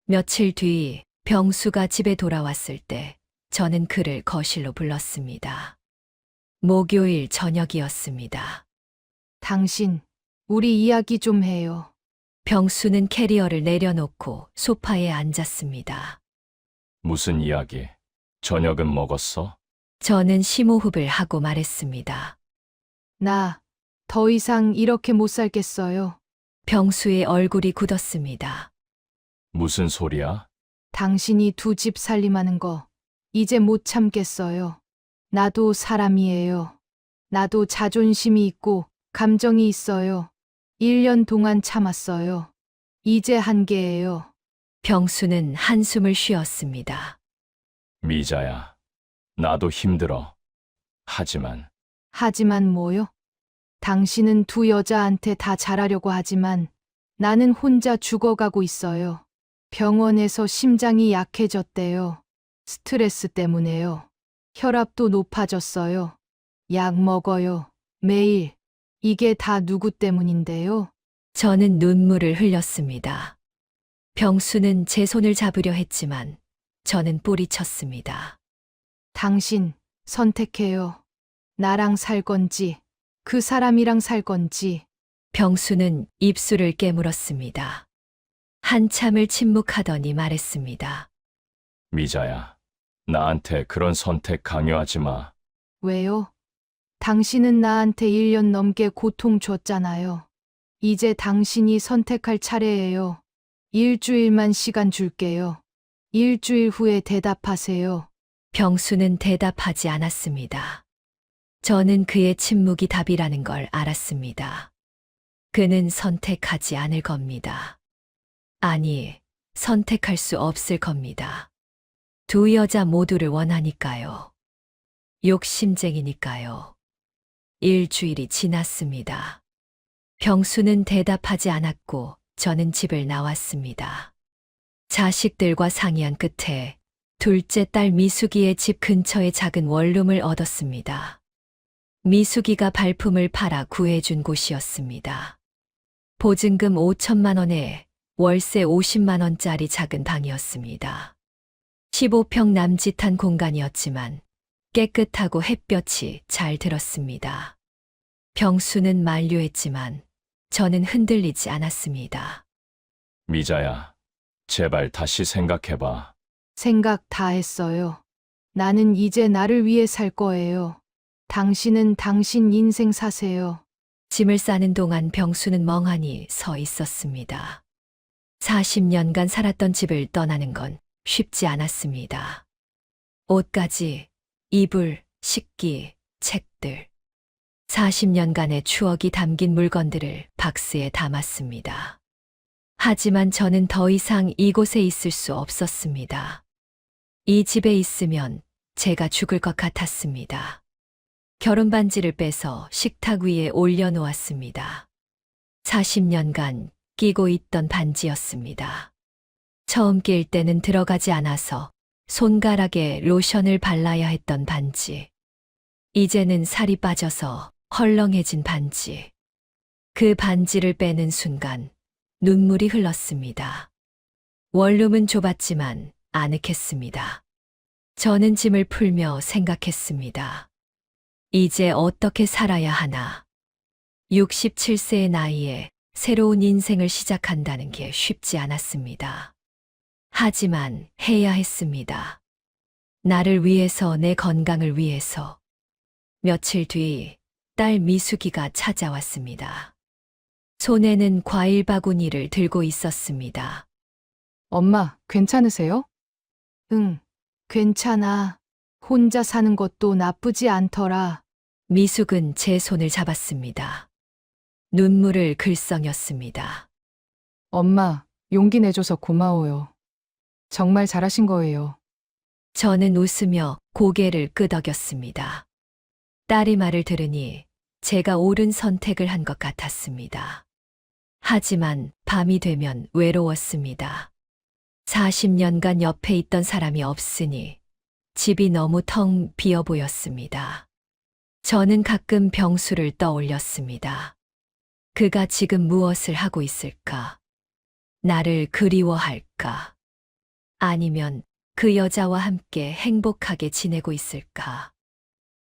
며칠 뒤 병수가 집에 돌아왔을 때 저는 그를 거실로 불렀습니다. 목요일 저녁이었습니다. 당신, 우리 이야기 좀 해요. 병수는 캐리어를 내려놓고 소파에 앉았습니다. 무슨 이야기? 저녁은 먹었어? 저는 심호흡을 하고 말했습니다. 나, 더 이상 이렇게 못 살겠어요. 병수의 얼굴이 굳었습니다. 무슨 소리야? 당신이 두 집 살림하는 거, 이제 못 참겠어요. 나도 사람이에요. 나도 자존심이 있고, 감정이 있어요. 1년 동안 참았어요. 이제 한계예요. 병수는 한숨을 쉬었습니다. 미자야, 나도 힘들어. 하지만 뭐요? 당신은 두 여자한테 다 잘하려고 하지만 나는 혼자 죽어가고 있어요. 병원에서 심장이 약해졌대요. 스트레스 때문에요. 혈압도 높아졌어요. 약 먹어요. 매일. 이게 다 누구 때문인데요? 저는 눈물을 흘렸습니다. 병수는 제 손을 잡으려 했지만 저는 뿌리쳤습니다. 당신, 선택해요. 나랑 살 건지, 그 사람이랑 살 건지. 병수는 입술을 깨물었습니다. 한참을 침묵하더니 말했습니다. 미자야, 나한테 그런 선택 강요하지 마. 왜요? 당신은 나한테 1년 넘게 고통 줬잖아요. 이제 당신이 선택할 차례예요. 일주일만 시간 줄게요. 일주일 후에 대답하세요. 병수는 대답하지 않았습니다. 저는 그의 침묵이 답이라는 걸 알았습니다. 그는 선택하지 않을 겁니다. 아니, 선택할 수 없을 겁니다. 두 여자 모두를 원하니까요. 욕심쟁이니까요. 일주일이 지났습니다. 병수는 대답하지 않았고 저는 집을 나왔습니다. 자식들과 상의한 끝에 둘째 딸 미숙이의 집 근처에 작은 원룸을 얻었습니다. 미숙이가 발품을 팔아 구해준 곳이었습니다. 보증금 5천만 원에 월세 50만 원짜리 작은 방이었습니다. 15평 남짓한 공간이었지만 깨끗하고 햇볕이 잘 들었습니다. 병수는 만류했지만 저는 흔들리지 않았습니다. 미자야, 제발 다시 생각해봐. 생각 다 했어요. 나는 이제 나를 위해 살 거예요. 당신은 당신 인생 사세요. 짐을 싸는 동안 병수는 멍하니 서 있었습니다. 40년간 살았던 집을 떠나는 건 쉽지 않았습니다. 옷가지, 이불, 식기, 책들. 40년간의 추억이 담긴 물건들을 박스에 담았습니다. 하지만 저는 더 이상 이곳에 있을 수 없었습니다. 이 집에 있으면 제가 죽을 것 같았습니다. 결혼 반지를 빼서 식탁 위에 올려놓았습니다. 40년간 끼고 있던 반지였습니다. 처음 낄 때는 들어가지 않아서 손가락에 로션을 발라야 했던 반지. 이제는 살이 빠져서 헐렁해진 반지. 그 반지를 빼는 순간 눈물이 흘렀습니다. 원룸은 좁았지만 아늑했습니다. 저는 짐을 풀며 생각했습니다. 이제 어떻게 살아야 하나. 67세의 나이에 새로운 인생을 시작한다는 게 쉽지 않았습니다. 하지만 해야 했습니다. 나를 위해서, 내 건강을 위해서. 며칠 뒤 딸 미숙이가 찾아왔습니다. 손에는 과일 바구니를 들고 있었습니다. 엄마, 괜찮으세요? 응, 괜찮아. 혼자 사는 것도 나쁘지 않더라. 미숙은 제 손을 잡았습니다. 눈물을 글썽였습니다. 엄마, 용기 내줘서 고마워요. 정말 잘하신 거예요. 저는 웃으며 고개를 끄덕였습니다. 딸이 말을 들으니 제가 옳은 선택을 한 것 같았습니다. 하지만 밤이 되면 외로웠습니다. 40년간 옆에 있던 사람이 없으니 집이 너무 텅 비어 보였습니다. 저는 가끔 병수를 떠올렸습니다. 그가 지금 무엇을 하고 있을까? 나를 그리워할까? 아니면 그 여자와 함께 행복하게 지내고 있을까?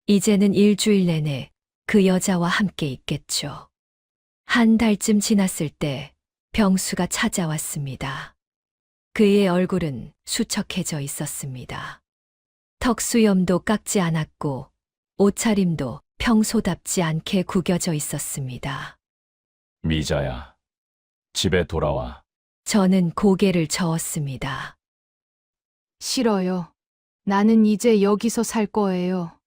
이제는 일주일 내내 그 여자와 함께 있겠죠. 한 달쯤 지났을 때 병수가 찾아왔습니다. 그의 얼굴은 수척해져 있었습니다. 턱수염도 깎지 않았고 옷차림도 평소답지 않게 구겨져 있었습니다. 미자야, 집에 돌아와. 저는 고개를 저었습니다. 싫어요. 나는 이제 여기서 살 거예요.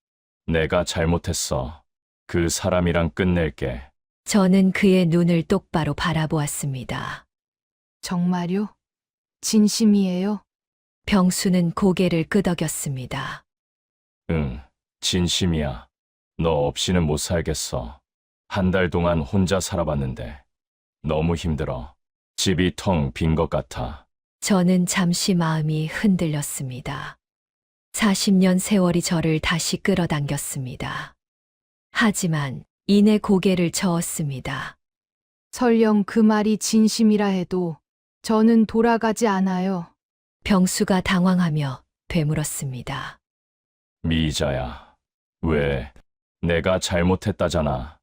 내가 잘못했어. 그 사람이랑 끝낼게. 저는 그의 눈을 똑바로 바라보았습니다. 정말요? 진심이에요? 병수는 고개를 끄덕였습니다. 응, 진심이야. 너 없이는 못 살겠어. 한 달 동안 혼자 살아봤는데 너무 힘들어. 집이 텅 빈 것 같아. 저는 잠시 마음이 흔들렸습니다. 40년 세월이 저를 다시 끌어당겼습니다. 하지만 이내 고개를 저었습니다. 설령 그 말이 진심이라 해도 저는 돌아가지 않아요. 병수가 당황하며 되물었습니다. 미자야, 왜? 내가 잘못했다잖아.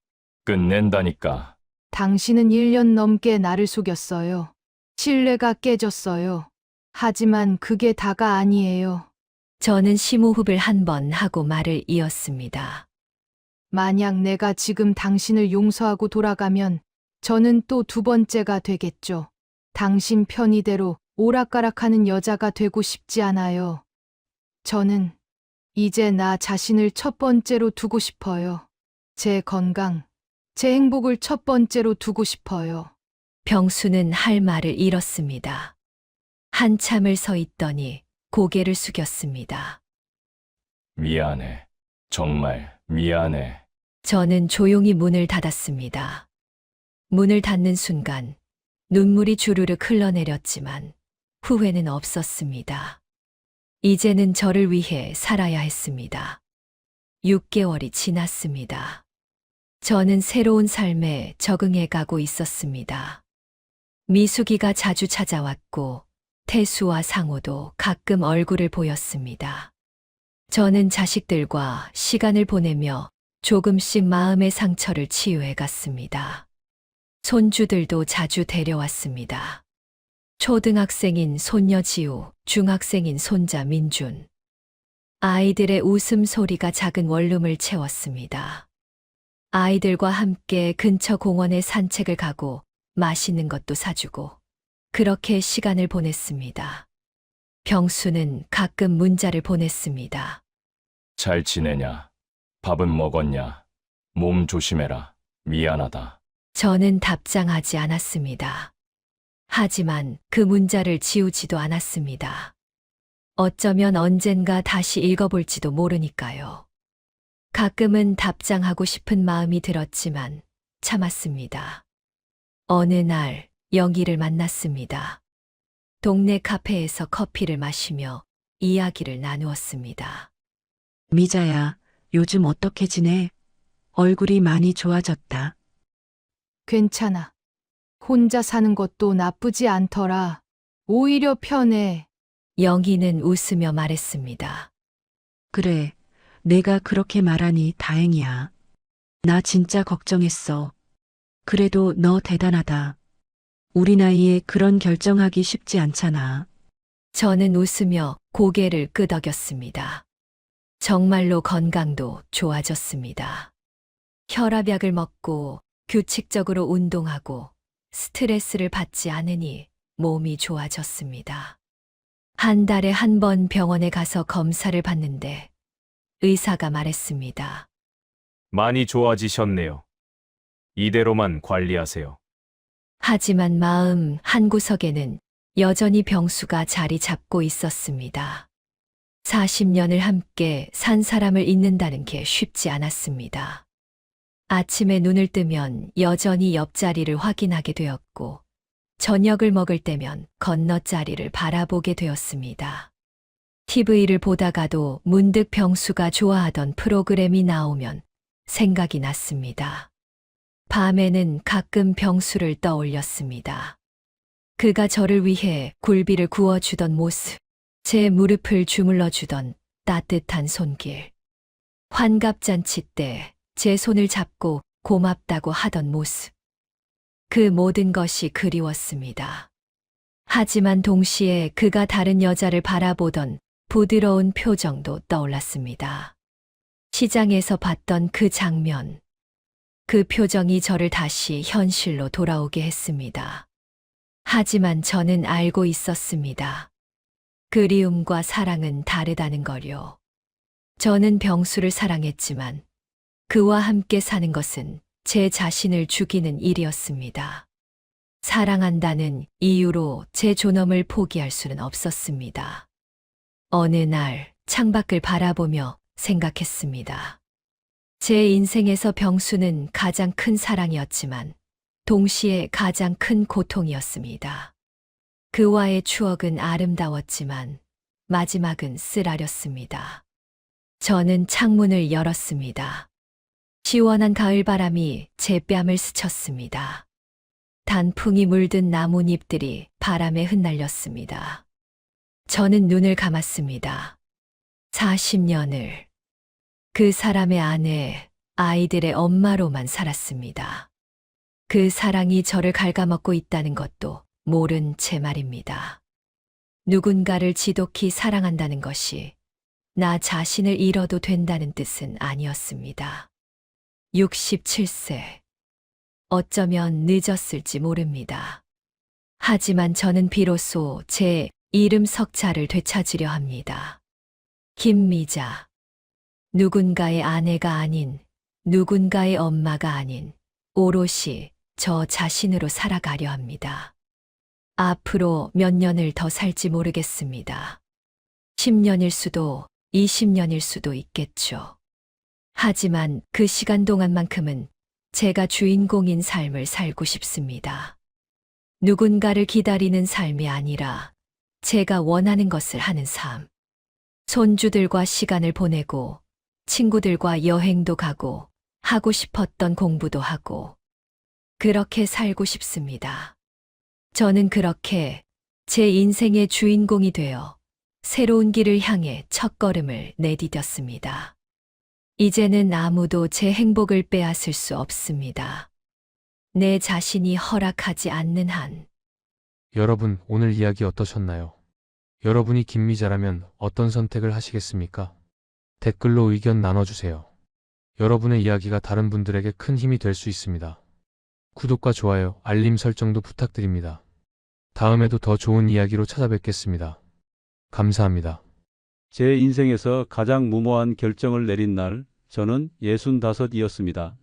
끝낸다니까. 당신은 1년 넘게 나를 속였어요. 신뢰가 깨졌어요. 하지만 그게 다가 아니에요. 저는 심호흡을 한 번 하고 말을 이었습니다. 만약 내가 지금 당신을 용서하고 돌아가면 저는 또 두 번째가 되겠죠. 당신 편의대로 오락가락하는 여자가 되고 싶지 않아요. 저는 이제 나 자신을 첫 번째로 두고 싶어요. 제 건강, 제 행복을 첫 번째로 두고 싶어요. 병수는 할 말을 잃었습니다. 한참을 서 있더니 고개를 숙였습니다. 미안해. 정말 미안해. 저는 조용히 문을 닫았습니다. 문을 닫는 순간 눈물이 주르륵 흘러내렸지만 후회는 없었습니다. 이제는 저를 위해 살아야 했습니다. 6개월이 지났습니다. 저는 새로운 삶에 적응해 가고 있었습니다. 미숙이가 자주 찾아왔고 태수와 상호도 가끔 얼굴을 보였습니다. 저는 자식들과 시간을 보내며 조금씩 마음의 상처를 치유해 갔습니다. 손주들도 자주 데려왔습니다. 초등학생인 손녀 지우, 중학생인 손자 민준. 아이들의 웃음소리가 작은 원룸을 채웠습니다. 아이들과 함께 근처 공원에 산책을 가고 맛있는 것도 사주고 그렇게 시간을 보냈습니다. 병수는 가끔 문자를 보냈습니다. 잘 지내냐? 밥은 먹었냐? 몸 조심해라. 미안하다. 저는 답장하지 않았습니다. 하지만 그 문자를 지우지도 않았습니다. 어쩌면 언젠가 다시 읽어볼지도 모르니까요. 가끔은 답장하고 싶은 마음이 들었지만 참았습니다. 어느 날 영희를 만났습니다. 동네 카페에서 커피를 마시며 이야기를 나누었습니다. 미자야, 요즘 어떻게 지내? 얼굴이 많이 좋아졌다. 괜찮아. 혼자 사는 것도 나쁘지 않더라. 오히려 편해. 영희는 웃으며 말했습니다. 그래, 내가 그렇게 말하니 다행이야. 나 진짜 걱정했어. 그래도 너 대단하다. 우리 나이에 그런 결정하기 쉽지 않잖아. 저는 웃으며 고개를 끄덕였습니다. 정말로 건강도 좋아졌습니다. 혈압약을 먹고 규칙적으로 운동하고 스트레스를 받지 않으니 몸이 좋아졌습니다. 한 달에 한 번 병원에 가서 검사를 받는데 의사가 말했습니다. 많이 좋아지셨네요. 이대로만 관리하세요. 하지만 마음 한구석에는 여전히 병수가 자리 잡고 있었습니다. 40년을 함께 산 사람을 잊는다는 게 쉽지 않았습니다. 아침에 눈을 뜨면 여전히 옆자리를 확인하게 되었고, 저녁을 먹을 때면 건너자리를 바라보게 되었습니다. TV를 보다가도 문득 병수가 좋아하던 프로그램이 나오면 생각이 났습니다. 밤에는 가끔 병수를 떠올렸습니다. 그가 저를 위해 굴비를 구워주던 모습, 제 무릎을 주물러주던 따뜻한 손길, 환갑잔치 때 제 손을 잡고 고맙다고 하던 모습, 그 모든 것이 그리웠습니다. 하지만 동시에 그가 다른 여자를 바라보던 부드러운 표정도 떠올랐습니다. 시장에서 봤던 그 장면, 그 표정이 저를 다시 현실로 돌아오게 했습니다. 하지만 저는 알고 있었습니다. 그리움과 사랑은 다르다는 걸요. 저는 병수를 사랑했지만 그와 함께 사는 것은 제 자신을 죽이는 일이었습니다. 사랑한다는 이유로 제 존엄을 포기할 수는 없었습니다. 어느 날 창밖을 바라보며 생각했습니다. 제 인생에서 병수는 가장 큰 사랑이었지만 동시에 가장 큰 고통이었습니다. 그와의 추억은 아름다웠지만 마지막은 쓰라렸습니다. 저는 창문을 열었습니다. 시원한 가을바람이 제 뺨을 스쳤습니다. 단풍이 물든 나뭇잎들이 바람에 흩날렸습니다. 저는 눈을 감았습니다. 40년을 그 사람의 아내, 아이들의 엄마로만 살았습니다. 그 사랑이 저를 갉아먹고 있다는 것도 모른 채 말입니다. 누군가를 지독히 사랑한다는 것이 나 자신을 잃어도 된다는 뜻은 아니었습니다. 67세. 어쩌면 늦었을지 모릅니다. 하지만 저는 비로소 제 이름 석자를 되찾으려 합니다. 김미자. 누군가의 아내가 아닌, 누군가의 엄마가 아닌, 오롯이 저 자신으로 살아가려 합니다. 앞으로 몇 년을 더 살지 모르겠습니다. 10년일 수도, 20년일 수도 있겠죠. 하지만 그 시간 동안만큼은 제가 주인공인 삶을 살고 싶습니다. 누군가를 기다리는 삶이 아니라 제가 원하는 것을 하는 삶. 손주들과 시간을 보내고 친구들과 여행도 가고 하고 싶었던 공부도 하고 그렇게 살고 싶습니다. 저는 그렇게 제 인생의 주인공이 되어 새로운 길을 향해 첫걸음을 내디뎠습니다. 이제는 아무도 제 행복을 빼앗을 수 없습니다. 내 자신이 허락하지 않는 한. 여러분, 오늘 이야기 어떠셨나요? 여러분이 김미자라면 어떤 선택을 하시겠습니까? 댓글로 의견 나눠주세요. 여러분의 이야기가 다른 분들에게 큰 힘이 될 수 있습니다. 구독과 좋아요, 알림 설정도 부탁드립니다. 다음에도 더 좋은 이야기로 찾아뵙겠습니다. 감사합니다. 제 인생에서 가장 무모한 결정을 내린 날, 저는 65이었습니다.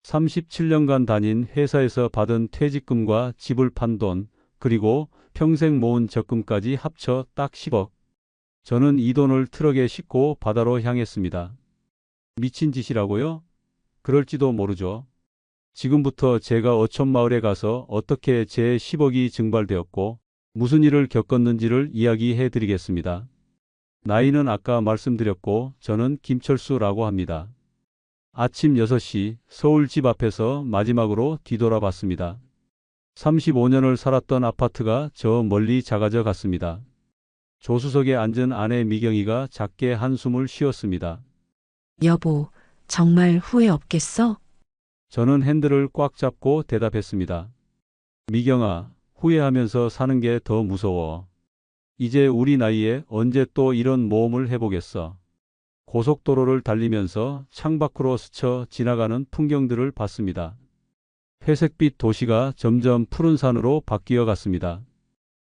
37년간 다닌 회사에서 받은 퇴직금과 집을 판 돈, 그리고 평생 모은 적금까지 합쳐 딱 10억. 저는 이 돈을 트럭에 싣고 바다로 향했습니다. 미친 짓이라고요? 그럴지도 모르죠. 지금부터 제가 어촌마을에 가서 어떻게 제 10억이 증발되었고 무슨 일을 겪었는지를 이야기해 드리겠습니다. 나이는 아까 말씀드렸고 저는 김철수라고 합니다. 아침 6시 서울 집 앞에서 마지막으로 뒤돌아봤습니다. 35년을 살았던 아파트가 저 멀리 작아져 갔습니다. 조수석에 앉은 아내 미경이가 작게 한숨을 쉬었습니다. 여보, 정말 후회 없겠어? 저는 핸들을 꽉 잡고 대답했습니다. 미경아, 후회하면서 사는 게 더 무서워. 이제 우리 나이에 언제 또 이런 모험을 해보겠어. 고속도로를 달리면서 창밖으로 스쳐 지나가는 풍경들을 봤습니다. 회색빛 도시가 점점 푸른 산으로 바뀌어 갔습니다.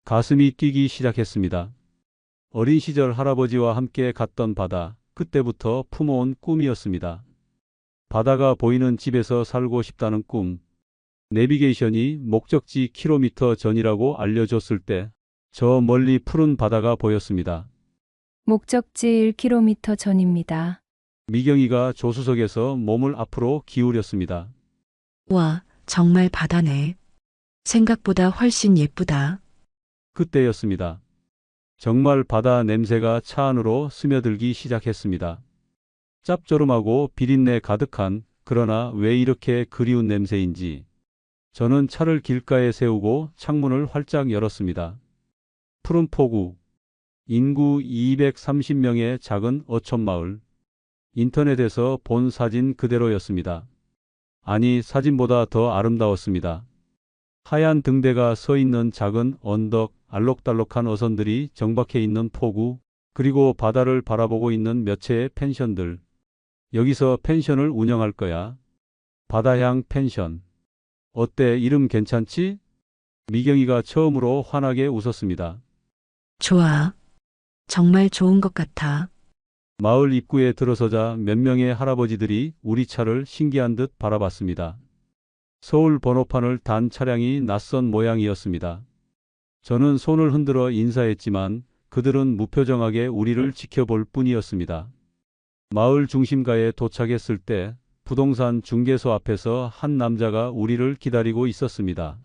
가슴이 뛰기 시작했습니다. 어린 시절 할아버지와 함께 갔던 바다, 그때부터 품어온 꿈이었습니다. 바다가 보이는 집에서 살고 싶다는 꿈. 내비게이션이 목적지 킬로미터 전이라고 알려줬을 때 저 멀리 푸른 바다가 보였습니다. 목적지 1km 전입니다. 미경이가 조수석에서 몸을 앞으로 기울였습니다. 와, 정말 바다네. 생각보다 훨씬 예쁘다. 그때였습니다. 정말 바다 냄새가 차 안으로 스며들기 시작했습니다. 짭조름하고 비린내 가득한, 그러나 왜 이렇게 그리운 냄새인지. 저는 차를 길가에 세우고 창문을 활짝 열었습니다. 푸른 포구, 인구 230명의 작은 어촌마을. 인터넷에서 본 사진 그대로였습니다. 아니, 사진보다 더 아름다웠습니다. 하얀 등대가 서 있는 작은 언덕, 알록달록한 어선들이 정박해 있는 포구, 그리고 바다를 바라보고 있는 몇 채의 펜션들. 여기서 펜션을 운영할 거야. 바다향 펜션. 어때, 이름 괜찮지? 미경이가 처음으로 환하게 웃었습니다. 좋아. 정말 좋은 것 같아. 마을 입구에 들어서자 몇 명의 할아버지들이 우리 차를 신기한 듯 바라봤습니다. 서울 번호판을 단 차량이 낯선 모양이었습니다. 저는 손을 흔들어 인사했지만 그들은 무표정하게 우리를 지켜볼 뿐이었습니다. 마을 중심가에 도착했을 때 부동산 중개소 앞에서 한 남자가 우리를 기다리고 있었습니다.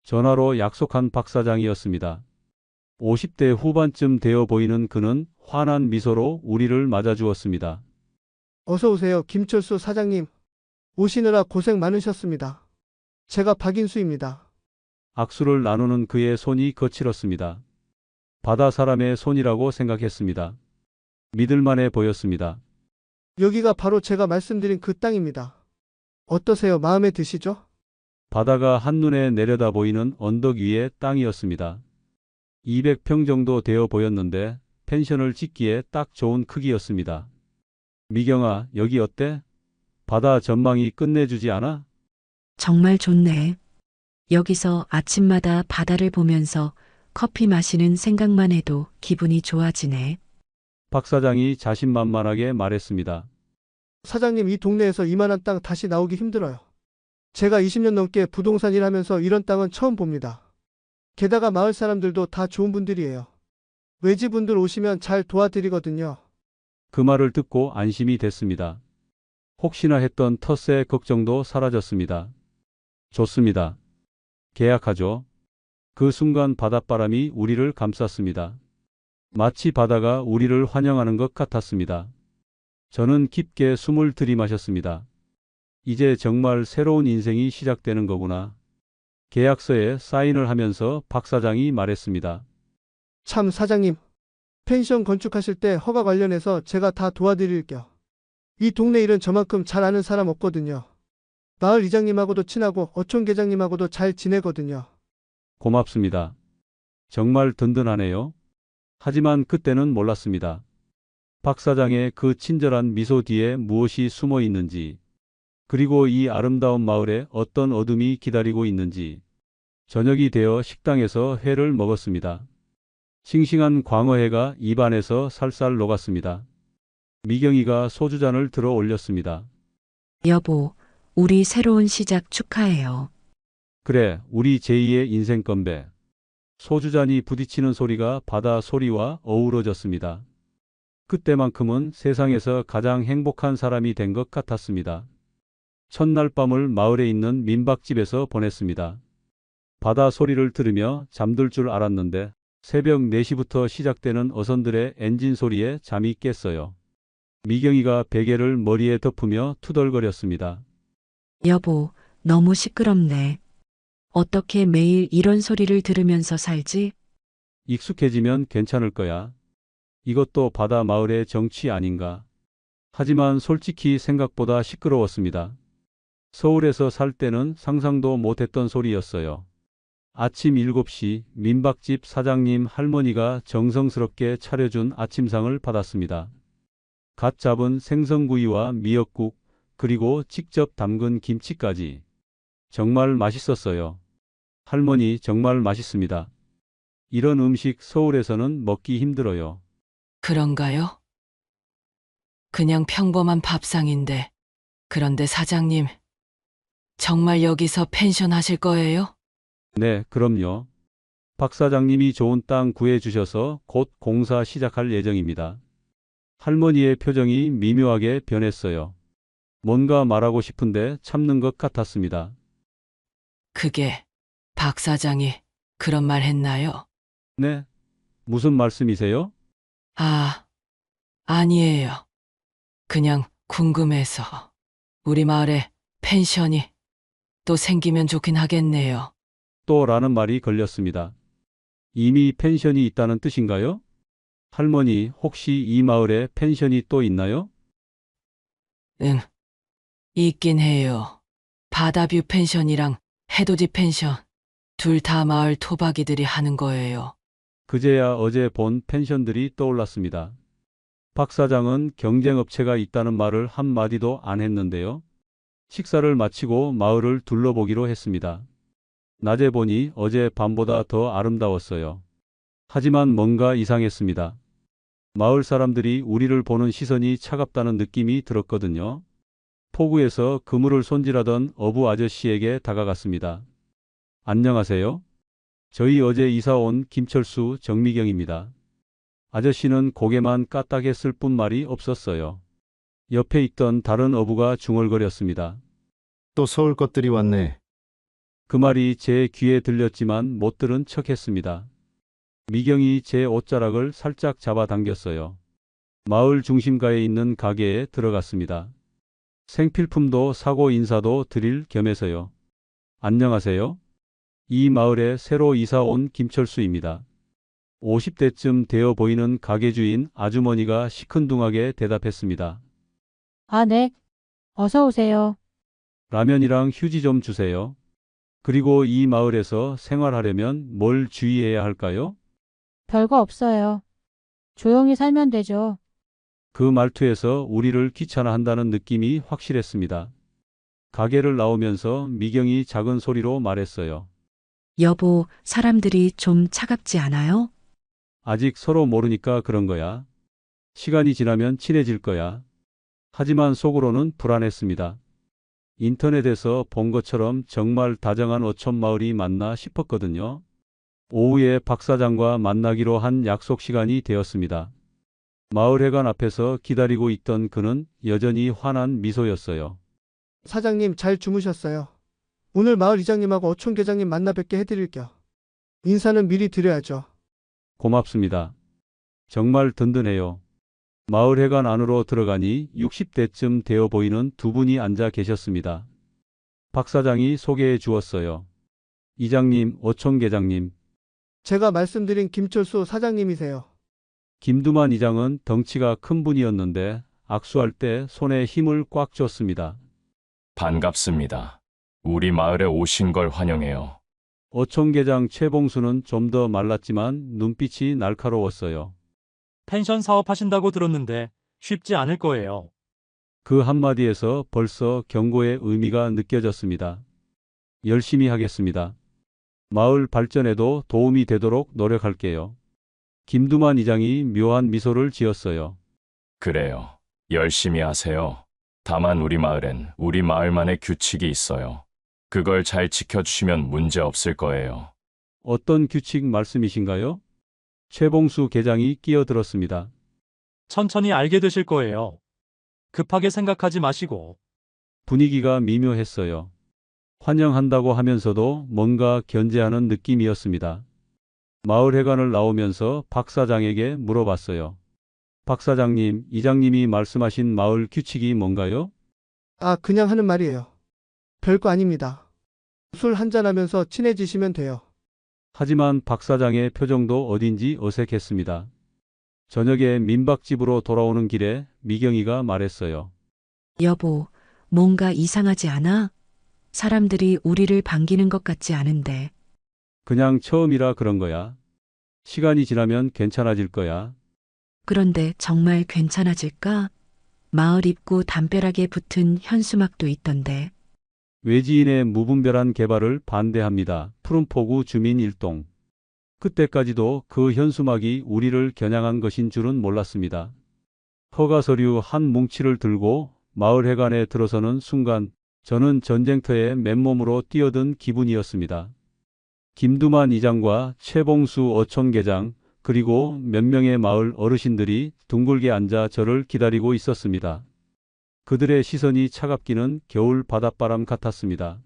전화로 약속한 박 사장이었습니다. 50대 후반쯤 되어 보이는 그는 환한 미소로 우리를 맞아주었습니다. 어서 오세요, 김철수 사장님. 오시느라 고생 많으셨습니다. 제가 박인수입니다. 악수를 나누는 그의 손이 거칠었습니다. 바다 사람의 손이라고 생각했습니다. 믿을만해 보였습니다. 여기가 바로 제가 말씀드린 그 땅입니다. 어떠세요? 마음에 드시죠? 바다가 한눈에 내려다 보이는 언덕 위의 땅이었습니다. 200평 정도 되어 보였는데 펜션을 짓기에 딱 좋은 크기였습니다. 미경아, 여기 어때? 바다 전망이 끝내주지 않아? 정말 좋네. 여기서 아침마다 바다를 보면서 커피 마시는 생각만 해도 기분이 좋아지네. 박 사장이 자신만만하게 말했습니다. 사장님, 이 동네에서 이만한 땅 다시 나오기 힘들어요. 제가 20년 넘게 부동산 일하면서 이런 땅은 처음 봅니다. 게다가 마을 사람들도 다 좋은 분들이에요. 외지분들 오시면 잘 도와드리거든요. 그 말을 듣고 안심이 됐습니다. 혹시나 했던 텃세 걱정도 사라졌습니다. 좋습니다. 계약하죠. 그 순간 바닷바람이 우리를 감쌌습니다. 마치 바다가 우리를 환영하는 것 같았습니다. 저는 깊게 숨을 들이마셨습니다. 이제 정말 새로운 인생이 시작되는 거구나. 계약서에 사인을 하면서 박 사장이 말했습니다. 참, 사장님. 펜션 건축하실 때 허가 관련해서 제가 다 도와드릴게요. 이 동네 일은 저만큼 잘 아는 사람 없거든요. 마을 이장님하고도 친하고 어촌 계장님하고도 잘 지내거든요. 고맙습니다. 정말 든든하네요. 하지만 그때는 몰랐습니다. 박 사장의 그 친절한 미소 뒤에 무엇이 숨어 있는지, 그리고 이 아름다운 마을에 어떤 어둠이 기다리고 있는지. 저녁이 되어 식당에서 회를 먹었습니다. 싱싱한 광어회가 입안에서 살살 녹았습니다. 미경이가 소주잔을 들어 올렸습니다. 여보, 우리 새로운 시작 축하해요. 그래, 우리 제2의 인생 건배. 소주잔이 부딪히는 소리가 바다 소리와 어우러졌습니다. 그때만큼은 세상에서 가장 행복한 사람이 된 것 같았습니다. 첫날 밤을 마을에 있는 민박집에서 보냈습니다. 바다 소리를 들으며 잠들 줄 알았는데 새벽 4시부터 시작되는 어선들의 엔진 소리에 잠이 깼어요. 미경이가 베개를 머리에 덮으며 투덜거렸습니다. 여보, 너무 시끄럽네. 어떻게 매일 이런 소리를 들으면서 살지? 익숙해지면 괜찮을 거야. 이것도 바다 마을의 정취 아닌가. 하지만 솔직히 생각보다 시끄러웠습니다. 서울에서 살 때는 상상도 못했던 소리였어요. 아침 7시 민박집 사장님 할머니가 정성스럽게 차려준 아침상을 받았습니다. 갓 잡은 생선구이와 미역국, 그리고 직접 담근 김치까지. 정말 맛있었어요. 할머니, 정말 맛있습니다. 이런 음식 서울에서는 먹기 힘들어요. 그런가요? 그냥 평범한 밥상인데. 그런데 사장님, 정말 여기서 펜션 하실 거예요? 네, 그럼요. 박 사장님이 좋은 땅 구해주셔서 곧 공사 시작할 예정입니다. 할머니의 표정이 미묘하게 변했어요. 뭔가 말하고 싶은데 참는 것 같았습니다. 그게 박 사장이 그런 말 했나요? 네? 무슨 말씀이세요? 아, 아니에요. 그냥 궁금해서. 우리 마을에 펜션이 또 생기면 좋긴 하겠네요. 또 라는 말이 걸렸습니다. 이미 펜션이 있다는 뜻인가요? 할머니, 혹시 이 마을에 펜션이 또 있나요? 응, 있긴 해요. 바다뷰 펜션이랑 해돋이 펜션. 둘 다 마을 토박이들이 하는 거예요. 그제야 어제 본 펜션들이 떠올랐습니다. 박 사장은 경쟁업체가 있다는 말을 한마디도 안 했는데요. 식사를 마치고 마을을 둘러보기로 했습니다. 낮에 보니 어제 밤보다 더 아름다웠어요. 하지만 뭔가 이상했습니다. 마을 사람들이 우리를 보는 시선이 차갑다는 느낌이 들었거든요. 포구에서 그물을 손질하던 어부 아저씨에게 다가갔습니다. 안녕하세요. 저희 어제 이사 온 김철수, 정미경입니다. 아저씨는 고개만 까딱했을 뿐 말이 없었어요. 옆에 있던 다른 어부가 중얼거렸습니다. 또 서울 것들이 왔네. 그 말이 제 귀에 들렸지만 못 들은 척했습니다. 미경이 제 옷자락을 살짝 잡아당겼어요. 마을 중심가에 있는 가게에 들어갔습니다. 생필품도 사고 인사도 드릴 겸해서요. 안녕하세요. 이 마을에 새로 이사 온 김철수입니다. 50대쯤 되어 보이는 가게 주인 아주머니가 시큰둥하게 대답했습니다. 아, 네. 어서 오세요. 라면이랑 휴지 좀 주세요. 그리고 이 마을에서 생활하려면 뭘 주의해야 할까요? 별거 없어요. 조용히 살면 되죠. 그 말투에서 우리를 귀찮아한다는 느낌이 확실했습니다. 가게를 나오면서 미경이 작은 소리로 말했어요. 여보, 사람들이 좀 차갑지 않아요? 아직 서로 모르니까 그런 거야. 시간이 지나면 친해질 거야. 하지만 속으로는 불안했습니다. 인터넷에서 본 것처럼 정말 다정한 어촌 마을이 맞나 싶었거든요. 오후에 박 사장과 만나기로 한 약속 시간이 되었습니다. 마을회관 앞에서 기다리고 있던 그는 여전히 환한 미소였어요. 사장님 잘 주무셨어요. 오늘 마을 이장님하고 어촌 계장님 만나 뵙게 해드릴게요. 인사는 미리 드려야죠. 고맙습니다. 정말 든든해요. 마을회관 안으로 들어가니 60대쯤 되어 보이는 두 분이 앉아 계셨습니다. 박 사장이 소개해 주었어요. 이장님, 어촌 계장님. 제가 말씀드린 김철수 사장님이세요. 김두만 이장은 덩치가 큰 분이었는데 악수할 때 손에 힘을 꽉 줬습니다. 반갑습니다. 우리 마을에 오신 걸 환영해요. 어촌계장 최봉수는 좀 더 말랐지만 눈빛이 날카로웠어요. 펜션 사업하신다고 들었는데 쉽지 않을 거예요. 그 한마디에서 벌써 경고의 의미가 느껴졌습니다. 열심히 하겠습니다. 마을 발전에도 도움이 되도록 노력할게요. 김두만 이장이 묘한 미소를 지었어요. 그래요. 열심히 하세요. 다만 우리 마을엔 우리 마을만의 규칙이 있어요. 그걸 잘 지켜주시면 문제 없을 거예요. 어떤 규칙 말씀이신가요? 최봉수 계장이 끼어들었습니다. 천천히 알게 되실 거예요. 급하게 생각하지 마시고. 분위기가 미묘했어요. 환영한다고 하면서도 뭔가 견제하는 느낌이었습니다. 마을회관을 나오면서 박 사장에게 물어봤어요. 박 사장님, 이장님이 말씀하신 마을 규칙이 뭔가요? 아, 그냥 하는 말이에요. 별거 아닙니다. 술 한잔하면서 친해지시면 돼요. 하지만 박 사장의 표정도 어딘지 어색했습니다. 저녁에 민박집으로 돌아오는 길에 미경이가 말했어요. 여보, 뭔가 이상하지 않아? 사람들이 우리를 반기는 것 같지 않은데. 그냥 처음이라 그런 거야. 시간이 지나면 괜찮아질 거야. 그런데 정말 괜찮아질까? 마을 입구 담벼락에 붙은 현수막도 있던데. 외지인의 무분별한 개발을 반대합니다. 푸른포구 주민 일동. 그때까지도 그 현수막이 우리를 겨냥한 것인 줄은 몰랐습니다. 허가 서류 한 뭉치를 들고 마을회관에 들어서는 순간 저는 전쟁터에 맨몸으로 뛰어든 기분이었습니다. 김두만 이장과 최봉수 어촌계장 그리고 몇 명의 마을 어르신들이 둥글게 앉아 저를 기다리고 있었습니다. 그들의 시선이 차갑기는 겨울 바닷바람 같았습니다.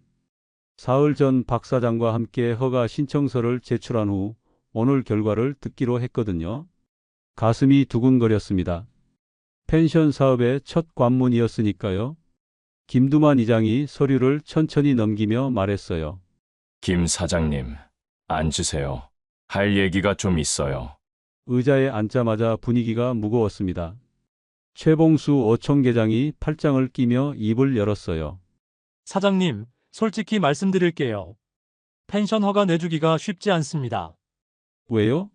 사흘 전 박 사장과 함께 허가 신청서를 제출한 후 오늘 결과를 듣기로 했거든요. 가슴이 두근거렸습니다. 펜션 사업의 첫 관문이었으니까요. 김두만 이장이 서류를 천천히 넘기며 말했어요. 김 사장님, 앉으세요. 할 얘기가 좀 있어요. 의자에 앉자마자 분위기가 무거웠습니다. 최봉수 어촌계장이 팔짱을 끼며 입을 열었어요. 사장님, 솔직히 말씀드릴게요. 펜션 허가 내주기가 쉽지 않습니다. 왜요?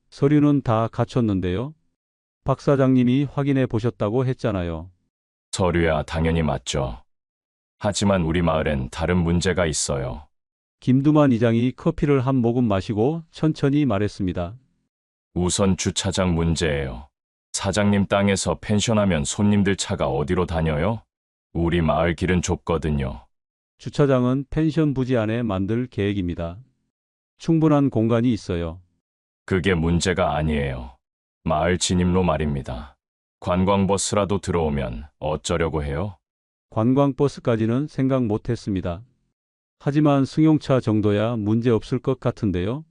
서류는 다 갖췄는데요. 박 사장님이 확인해 보셨다고 했잖아요. 서류야 당연히 맞죠. 하지만 우리 마을엔 다른 문제가 있어요. 김두만 이장이 커피를 한 모금 마시고 천천히 말했습니다. 우선 주차장 문제예요. 사장님 땅에서 펜션하면 손님들 차가 어디로 다녀요? 우리 마을 길은 좁거든요. 주차장은 펜션 부지 안에 만들 계획입니다. 충분한 공간이 있어요. 그게 문제가 아니에요. 마을 진입로 말입니다. 관광버스라도 들어오면 어쩌려고 해요? 관광버스까지는 생각 못했습니다. 하지만 승용차 정도야 문제 없을 것 같은데요.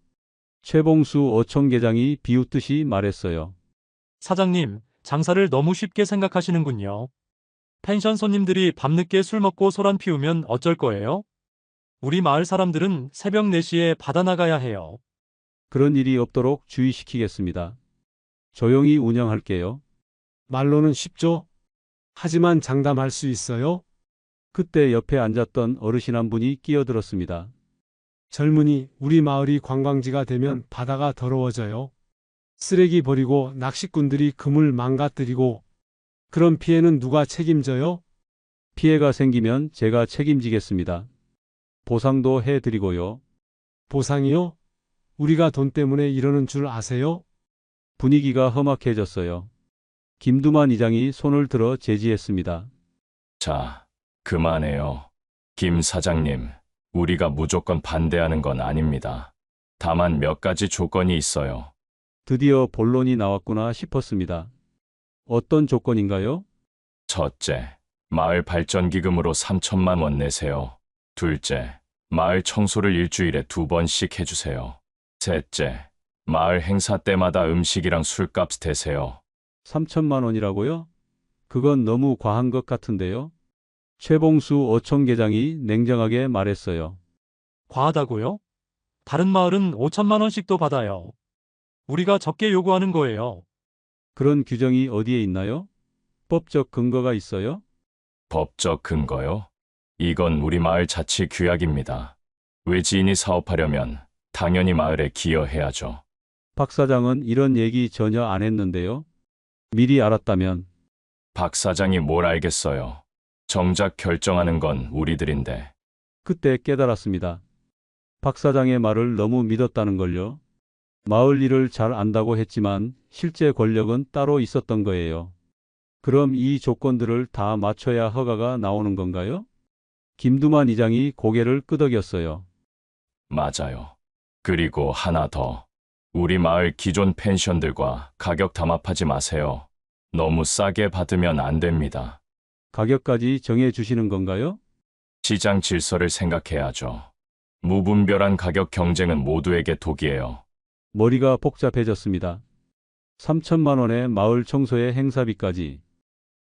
최봉수 어촌계장이 비웃듯이 말했어요. 사장님, 장사를 너무 쉽게 생각하시는군요. 펜션 손님들이 밤늦게 술 먹고 소란 피우면 어쩔 거예요? 우리 마을 사람들은 새벽 4시에 받아 나가야 해요. 그런 일이 없도록 주의시키겠습니다. 조용히 운영할게요. 말로는 쉽죠? 하지만 장담할 수 있어요? 그때 옆에 앉았던 어르신 한 분이 끼어들었습니다. 젊은이, 우리 마을이 관광지가 되면 바다가 더러워져요. 쓰레기 버리고 낚시꾼들이 그물 망가뜨리고 그런 피해는 누가 책임져요? 피해가 생기면 제가 책임지겠습니다. 보상도 해드리고요. 보상이요? 우리가 돈 때문에 이러는 줄 아세요? 분위기가 험악해졌어요. 김두만 이장이 손을 들어 제지했습니다. 자, 그만해요. 김 사장님, 우리가 무조건 반대하는 건 아닙니다. 다만 몇 가지 조건이 있어요. 드디어 본론이 나왔구나 싶었습니다. 어떤 조건인가요? 첫째, 마을 발전기금으로 3천만 원 내세요. 둘째, 마을 청소를 일주일에 2번씩 해주세요. 셋째, 마을 행사 때마다 음식이랑 술값 대세요. 3천만 원이라고요? 그건 너무 과한 것 같은데요. 최봉수 어촌계장이 냉정하게 말했어요. 과하다고요? 다른 마을은 5천만 원씩도 받아요. 우리가 적게 요구하는 거예요. 그런 규정이 어디에 있나요? 법적 근거가 있어요? 법적 근거요? 이건 우리 마을 자치 규약입니다. 외지인이 사업하려면 당연히 마을에 기여해야죠. 박 사장은 이런 얘기 전혀 안 했는데요. 미리 알았다면 박 사장이 뭘 알겠어요. 정작 결정하는 건 우리들인데. 그때 깨달았습니다. 박 사장의 말을 너무 믿었다는 걸요. 마을 일을 잘 안다고 했지만 실제 권력은 따로 있었던 거예요. 그럼 이 조건들을 다 맞춰야 허가가 나오는 건가요? 김두만 이장이 고개를 끄덕였어요. 맞아요. 그리고 하나 더. 우리 마을 기존 펜션들과 가격 담합하지 마세요. 너무 싸게 받으면 안 됩니다. 가격까지 정해 주시는 건가요? 시장 질서를 생각해야죠. 무분별한 가격 경쟁은 모두에게 독이에요. 머리가 복잡해졌습니다. 3천만 원의 마을 청소의 행사비까지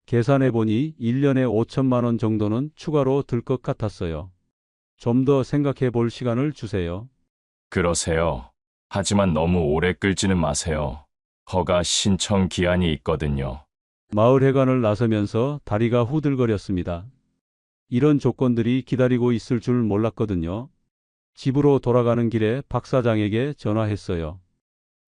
계산해보니 1년에 5천만 원 정도는 추가로 들 것 같았어요. 좀 더 생각해 볼 시간을 주세요. 그러세요. 하지만 너무 오래 끌지는 마세요. 허가 신청 기한이 있거든요. 마을회관을 나서면서 다리가 후들거렸습니다. 이런 조건들이 기다리고 있을 줄 몰랐거든요. 집으로 돌아가는 길에 박 사장에게 전화했어요.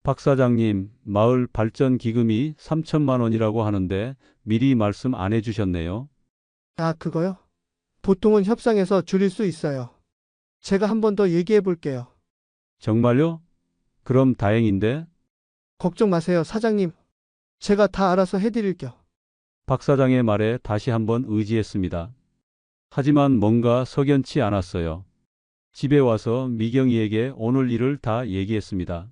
박 사장님, 마을 발전 기금이 3천만 원이라고 하는데 미리 말씀 안 해주셨네요. 아, 그거요? 보통은 협상해서 줄일 수 있어요. 제가 한 번 더 얘기해 볼게요. 정말요? 그럼 다행인데? 걱정 마세요, 사장님. 제가 다 알아서 해드릴게요. 박 사장의 말에 다시 한번 의지했습니다. 하지만 뭔가 석연치 않았어요. 집에 와서 미경이에게 오늘 일을 다 얘기했습니다.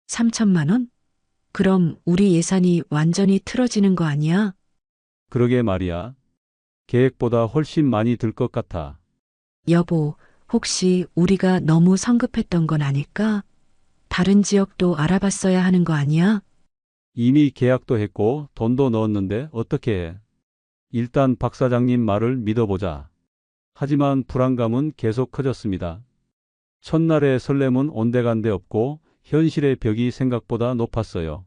3천만 원? 그럼 우리 예산이 완전히 틀어지는 거 아니야? 그러게 말이야. 계획보다 훨씬 많이 들 것 같아. 여보, 혹시 우리가 너무 성급했던 건 아닐까? 다른 지역도 알아봤어야 하는 거 아니야? 이미 계약도 했고 돈도 넣었는데 어떻게 해? 일단 박 사장님 말을 믿어보자. 하지만 불안감은 계속 커졌습니다. 첫날의 설렘은 온데간데 없고 현실의 벽이 생각보다 높았어요.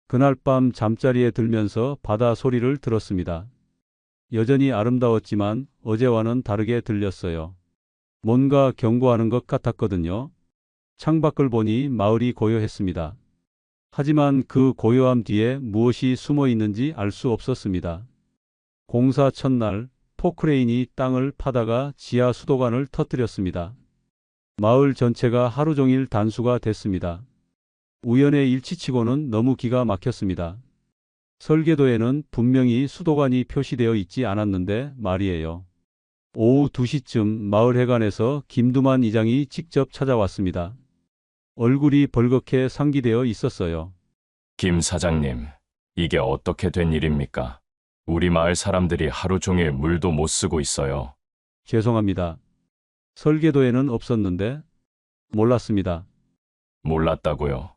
그날 밤 잠자리에 들면서 바다 소리를 들었습니다. 여전히 아름다웠지만 어제와는 다르게 들렸어요. 뭔가 경고하는 것 같았거든요. 창밖을 보니 마을이 고요했습니다. 하지만 그 고요함 뒤에 무엇이 숨어 있는지 알 수 없었습니다. 공사 첫날 포크레인이 땅을 파다가 지하 수도관을 터뜨렸습니다. 마을 전체가 하루 종일 단수가 됐습니다. 우연의 일치치고는 너무 기가 막혔습니다. 설계도에는 분명히 수도관이 표시되어 있지 않았는데 말이에요. 오후 2시쯤 마을 해관에서 김두만 이장이 직접 찾아왔습니다. 얼굴이 벌겋게 상기되어 있었어요. 김 사장님, 이게 어떻게 된 일입니까? 우리 마을 사람들이 하루 종일 물도 못 쓰고 있어요. 죄송합니다. 설계도에는 없었는데 몰랐습니다. 몰랐다고요?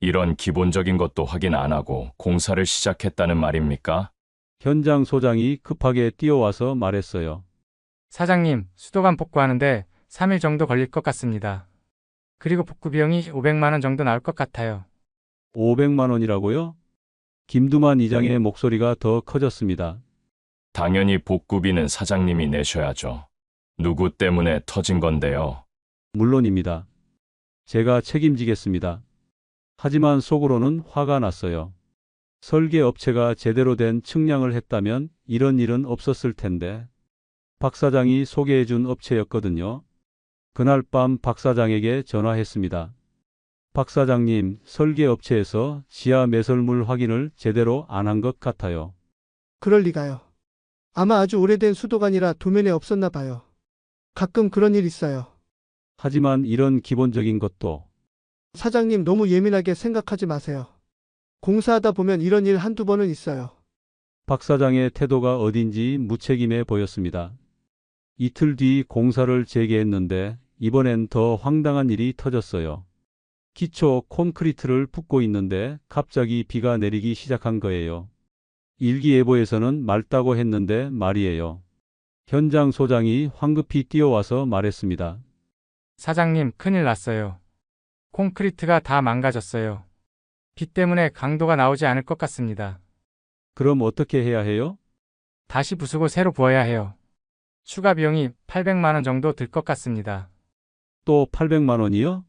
이런 기본적인 것도 확인 안 하고 공사를 시작했다는 말입니까? 현장 소장이 급하게 뛰어와서 말했어요. 사장님, 수도관 복구하는데 3일 정도 걸릴 것 같습니다. 그리고 복구 비용이 500만 원 정도 나올 것 같아요. 500만 원이라고요? 김두만 이장의 목소리가 더 커졌습니다. 당연히 복구비는 사장님이 내셔야죠. 누구 때문에 터진 건데요? 물론입니다. 제가 책임지겠습니다. 하지만 속으로는 화가 났어요. 설계 업체가 제대로 된 측량을 했다면 이런 일은 없었을 텐데. 박 사장이 소개해준 업체였거든요. 그날 밤 박 사장에게 전화했습니다. 박 사장님, 설계 업체에서 지하 매설물 확인을 제대로 안 한 것 같아요. 그럴 리가요. 아마 아주 오래된 수도관이라 도면에 없었나 봐요. 가끔 그런 일 있어요. 하지만 이런 기본적인 것도 사장님 너무 예민하게 생각하지 마세요. 공사하다 보면 이런 일 한두 번은 있어요. 박 사장의 태도가 어딘지 무책임해 보였습니다. 이틀 뒤 공사를 재개했는데 이번엔 더 황당한 일이 터졌어요. 기초 콘크리트를 붓고 있는데 갑자기 비가 내리기 시작한 거예요. 일기예보에서는 맑다고 했는데 말이에요. 현장 소장이 황급히 뛰어와서 말했습니다. 사장님, 큰일 났어요. 콘크리트가 다 망가졌어요. 비 때문에 강도가 나오지 않을 것 같습니다. 그럼 어떻게 해야 해요? 다시 부수고 새로 부어야 해요. 추가 비용이 800만 원 정도 들 것 같습니다. 또 800만 원이요?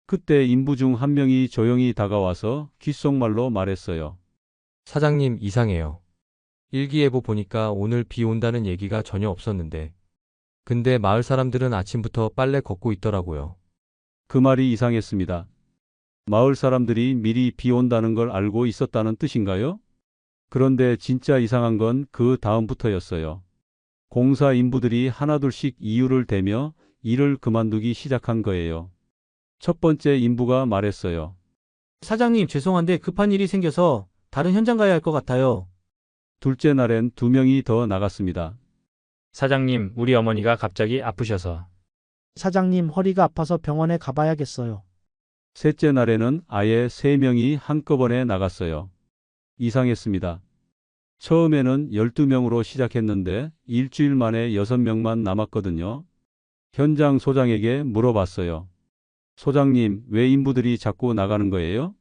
그때 인부 중 한 명이 조용히 다가와서 귓속말로 말했어요. 사장님, 이상해요. 일기예보 보니까 오늘 비 온다는 얘기가 전혀 없었는데. 근데 마을 사람들은 아침부터 빨래 걷고 있더라고요. 그 말이 이상했습니다. 마을 사람들이 미리 비 온다는 걸 알고 있었다는 뜻인가요? 그런데 진짜 이상한 건 그 다음부터였어요. 공사 인부들이 하나둘씩 이유를 대며 일을 그만두기 시작한 거예요. 첫 번째 인부가 말했어요. 사장님, 죄송한데 급한 일이 생겨서 다른 현장 가야 할 것 같아요. 둘째 날엔 2명이 더 나갔습니다. 사장님, 우리 어머니가 갑자기 아프셔서. 사장님, 허리가 아파서 병원에 가봐야겠어요. 셋째 날에는 아예 3명이 한꺼번에 나갔어요. 이상했습니다. 처음에는 12명으로 시작했는데 일주일 만에 6명만 남았거든요. 현장 소장에게 물어봤어요. 소장님, 왜 인부들이 자꾸 나가는 거예요?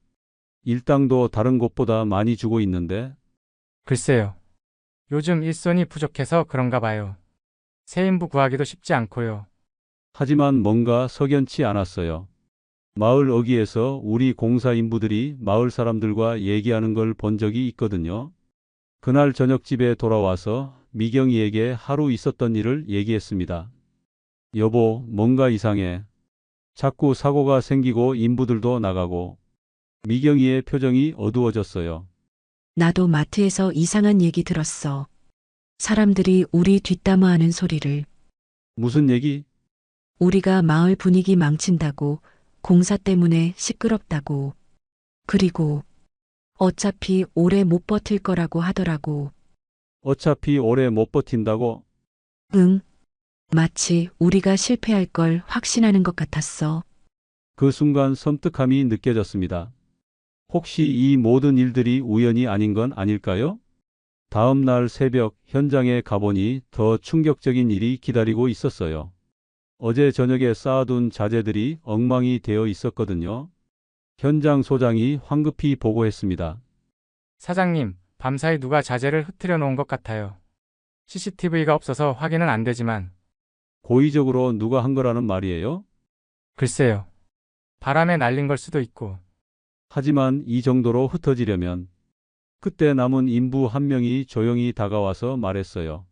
일당도 다른 곳보다 많이 주고 있는데. 글쎄요. 요즘 일손이 부족해서 그런가 봐요. 새 인부 구하기도 쉽지 않고요. 하지만 뭔가 석연치 않았어요. 마을 어귀에서 우리 공사 인부들이 마을 사람들과 얘기하는 걸 본 적이 있거든요. 그날 저녁 집에 돌아와서 미경이에게 하루 있었던 일을 얘기했습니다. 여보, 뭔가 이상해. 자꾸 사고가 생기고 인부들도 나가고. 미경이의 표정이 어두워졌어요. 나도 마트에서 이상한 얘기 들었어. 사람들이 우리 뒷담화하는 소리를. 무슨 얘기? 우리가 마을 분위기 망친다고, 공사 때문에 시끄럽다고, 그리고 어차피 오래 못 버틸 거라고 하더라고. 어차피 오래 못 버틴다고? 응. 마치 우리가 실패할 걸 확신하는 것 같았어. 그 순간 섬뜩함이 느껴졌습니다. 혹시 이 모든 일들이 우연이 아닌 건 아닐까요? 다음 날 새벽 현장에 가보니 더 충격적인 일이 기다리고 있었어요. 어제 저녁에 쌓아둔 자재들이 엉망이 되어 있었거든요. 현장 소장이 황급히 보고했습니다. 사장님, 밤사이 누가 자재를 흐트려 놓은 것 같아요. CCTV가 없어서 확인은 안 되지만. 고의적으로 누가 한 거라는 말이에요? 글쎄요. 바람에 날린 걸 수도 있고. 하지만 이 정도로 흩어지려면 그때 남은 인부 한 명이 조용히 다가와서 말했어요.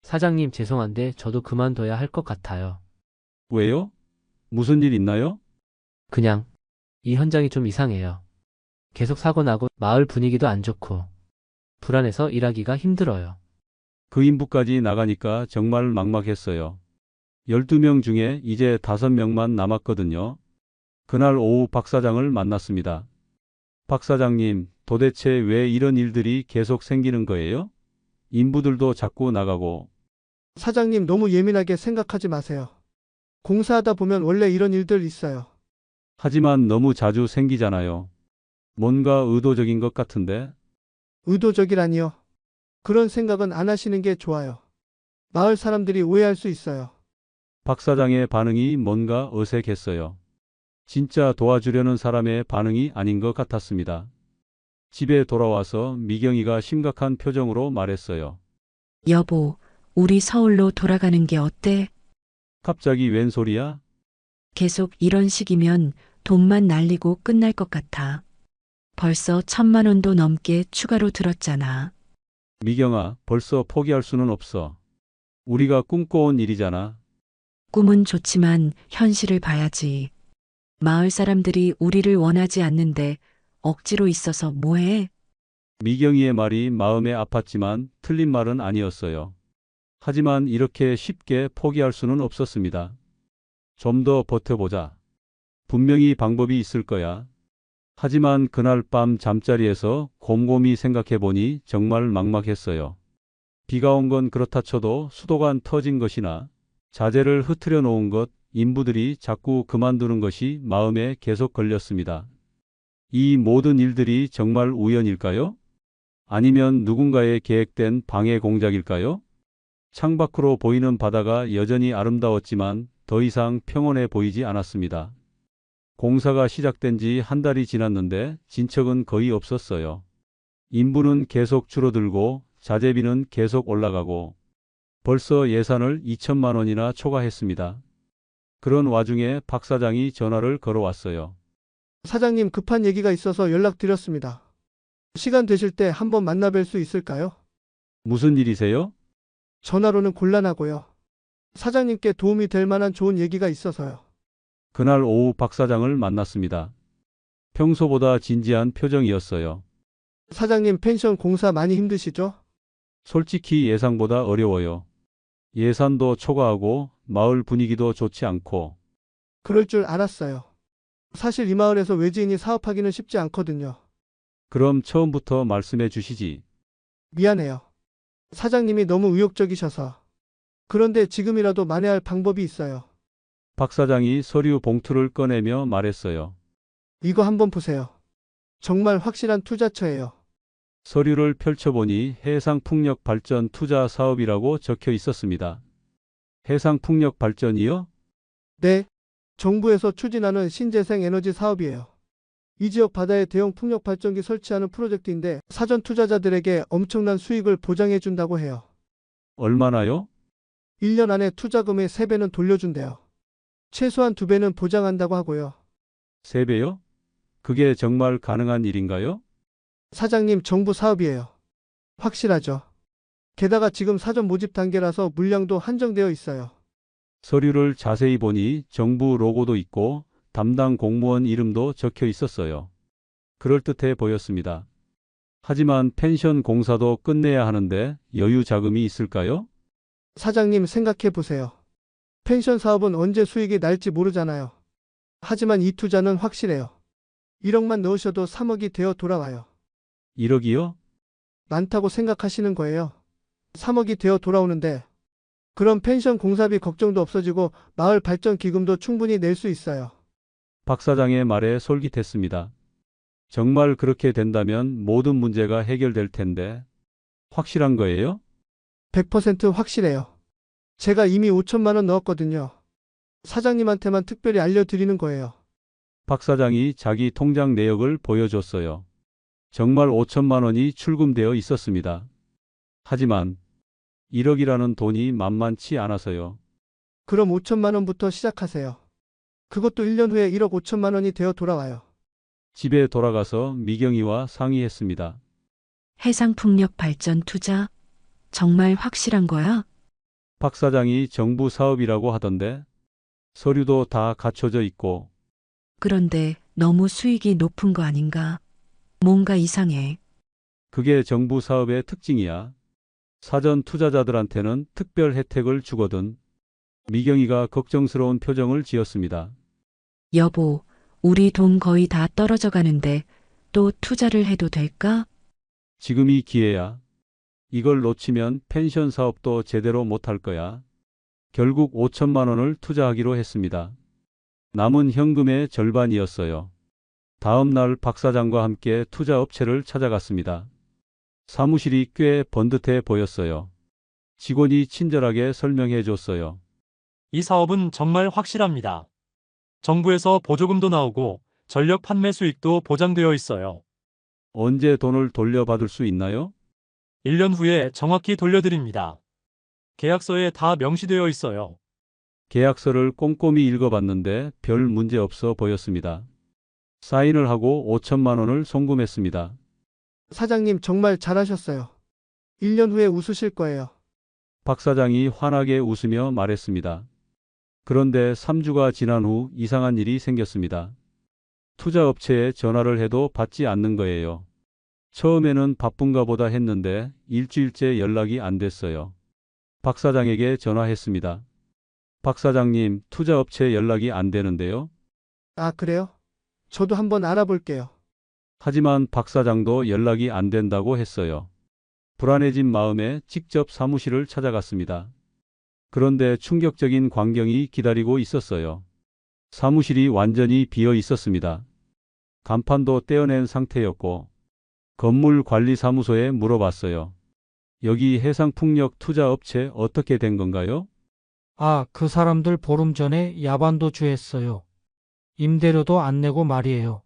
사장님 죄송한데 저도 그만둬야 할 것 같아요. 왜요? 무슨 일 있나요? 그냥 이 현장이 좀 이상해요. 계속 사고 나고 마을 분위기도 안 좋고 불안해서 일하기가 힘들어요. 그 인부까지 나가니까 정말 막막했어요. 12명 중에 이제 5명만 남았거든요. 그날 오후 박 사장을 만났습니다. 박 사장님, 도대체 왜 이런 일들이 계속 생기는 거예요? 인부들도 자꾸 나가고. 사장님 너무 예민하게 생각하지 마세요. 공사하다 보면 원래 이런 일들 있어요. 하지만 너무 자주 생기잖아요. 뭔가 의도적인 것 같은데. 의도적이라니요. 그런 생각은 안 하시는 게 좋아요. 마을 사람들이 오해할 수 있어요. 박 사장의 반응이 뭔가 어색했어요. 진짜 도와주려는 사람의 반응이 아닌 것 같았습니다. 집에 돌아와서 미경이가 심각한 표정으로 말했어요. 여보, 우리 서울로 돌아가는 게 어때? 갑자기 웬 소리야? 계속 이런 식이면 돈만 날리고 끝날 것 같아. 벌써 1,000만 원도 넘게 추가로 들었잖아. 미경아, 벌써 포기할 수는 없어. 우리가 꿈꿔온 일이잖아. 꿈은 좋지만 현실을 봐야지. 마을 사람들이 우리를 원하지 않는데 억지로 있어서 뭐해? 미경이의 말이 마음에 아팠지만 틀린 말은 아니었어요. 하지만 이렇게 쉽게 포기할 수는 없었습니다. 좀 더 버텨보자. 분명히 방법이 있을 거야. 하지만 그날 밤 잠자리에서 곰곰이 생각해보니 정말 막막했어요. 비가 온 건 그렇다 쳐도 수도관 터진 것이나 자재를 흐트려 놓은 것, 인부들이 자꾸 그만두는 것이 마음에 계속 걸렸습니다. 이 모든 일들이 정말 우연일까요? 아니면 누군가의 계획된 방해 공작일까요? 창밖으로 보이는 바다가 여전히 아름다웠지만 더 이상 평온해 보이지 않았습니다. 공사가 시작된 지 한 달이 지났는데 진척은 거의 없었어요. 인부는 계속 줄어들고 자재비는 계속 올라가고 벌써 예산을 2천만 원이나 초과했습니다. 그런 와중에 박 사장이 전화를 걸어왔어요. 사장님 급한 얘기가 있어서 연락드렸습니다. 시간 되실 때 한번 만나뵐 수 있을까요? 무슨 일이세요? 전화로는 곤란하고요. 사장님께 도움이 될 만한 좋은 얘기가 있어서요. 그날 오후 박 사장을 만났습니다. 평소보다 진지한 표정이었어요. 사장님 펜션 공사 많이 힘드시죠? 솔직히 예상보다 어려워요. 예산도 초과하고 마을 분위기도 좋지 않고. 그럴 줄 알았어요. 사실 이 마을에서 외지인이 사업하기는 쉽지 않거든요. 그럼 처음부터 말씀해 주시지. 미안해요. 사장님이 너무 의욕적이셔서. 그런데 지금이라도 만회할 방법이 있어요. 박 사장이 서류 봉투를 꺼내며 말했어요. 이거 한번 보세요. 정말 확실한 투자처예요. 서류를 펼쳐보니 해상풍력 발전 투자 사업이라고 적혀 있었습니다. 해상풍력 발전이요? 네. 정부에서 추진하는 신재생 에너지 사업이에요. 이 지역 바다에 대형 풍력 발전기 설치하는 프로젝트인데 사전 투자자들에게 엄청난 수익을 보장해 준다고 해요. 얼마나요? 1년 안에 투자금의 3배는 돌려준대요. 최소한 2배는 보장한다고 하고요. 3배요? 그게 정말 가능한 일인가요? 사장님, 정부 사업이에요. 확실하죠. 게다가 지금 사전 모집 단계라서 물량도 한정되어 있어요. 서류를 자세히 보니 정부 로고도 있고 담당 공무원 이름도 적혀 있었어요. 그럴듯해 보였습니다. 하지만 펜션 공사도 끝내야 하는데 여유 자금이 있을까요? 사장님 생각해 보세요. 펜션 사업은 언제 수익이 날지 모르잖아요. 하지만 이 투자는 확실해요. 1억만 넣으셔도 3억이 되어 돌아와요. 1억이요? 많다고 생각하시는 거예요. 3억이 되어 돌아오는데 그럼 펜션 공사비 걱정도 없어지고 마을 발전 기금도 충분히 낼 수 있어요. 박 사장의 말에 솔깃했습니다. 정말 그렇게 된다면 모든 문제가 해결될 텐데 확실한 거예요? 100% 확실해요. 제가 이미 5천만 원 넣었거든요. 사장님한테만 특별히 알려드리는 거예요. 박 사장이 자기 통장 내역을 보여줬어요. 정말 5천만 원이 출금되어 있었습니다. 하지만 1억이라는 돈이 만만치 않아서요. 그럼 5천만 원부터 시작하세요. 그것도 1년 후에 1억 5천만 원이 되어 돌아와요. 집에 돌아가서 미경이와 상의했습니다. 해상풍력 발전 투자? 정말 확실한 거야? 박 사장이 정부 사업이라고 하던데 서류도 다 갖춰져 있고 그런데 너무 수익이 높은 거 아닌가? 뭔가 이상해. 그게 정부 사업의 특징이야. 사전 투자자들한테는 특별 혜택을 주거든. 미경이가 걱정스러운 표정을 지었습니다. 여보, 우리 돈 거의 다 떨어져 가는데 또 투자를 해도 될까? 지금이 기회야. 이걸 놓치면 펜션 사업도 제대로 못할 거야. 결국 5천만 원을 투자하기로 했습니다. 남은 현금의 절반이었어요. 다음 날 박 사장과 함께 투자 업체를 찾아갔습니다. 사무실이 꽤 번듯해 보였어요. 직원이 친절하게 설명해 줬어요. 이 사업은 정말 확실합니다. 정부에서 보조금도 나오고 전력 판매 수익도 보장되어 있어요. 언제 돈을 돌려받을 수 있나요? 1년 후에 정확히 돌려드립니다. 계약서에 다 명시되어 있어요. 계약서를 꼼꼼히 읽어봤는데 별 문제 없어 보였습니다. 사인을 하고 5천만 원을 송금했습니다. 사장님 정말 잘하셨어요. 1년 후에 웃으실 거예요. 박 사장이 환하게 웃으며 말했습니다. 그런데 3주가 지난 후 이상한 일이 생겼습니다. 투자업체에 전화를 해도 받지 않는 거예요. 처음에는 바쁜가 보다 했는데 일주일째 연락이 안 됐어요. 박 사장에게 전화했습니다. 박 사장님, 투자업체 연락이 안 되는데요? 아, 그래요? 저도 한번 알아볼게요. 하지만 박 사장도 연락이 안 된다고 했어요. 불안해진 마음에 직접 사무실을 찾아갔습니다. 그런데 충격적인 광경이 기다리고 있었어요. 사무실이 완전히 비어 있었습니다. 간판도 떼어낸 상태였고 건물 관리사무소에 물어봤어요. 여기 해상풍력 투자업체 어떻게 된 건가요? 아, 그 사람들 보름 전에 야반도 주했어요. 임대료도 안 내고 말이에요.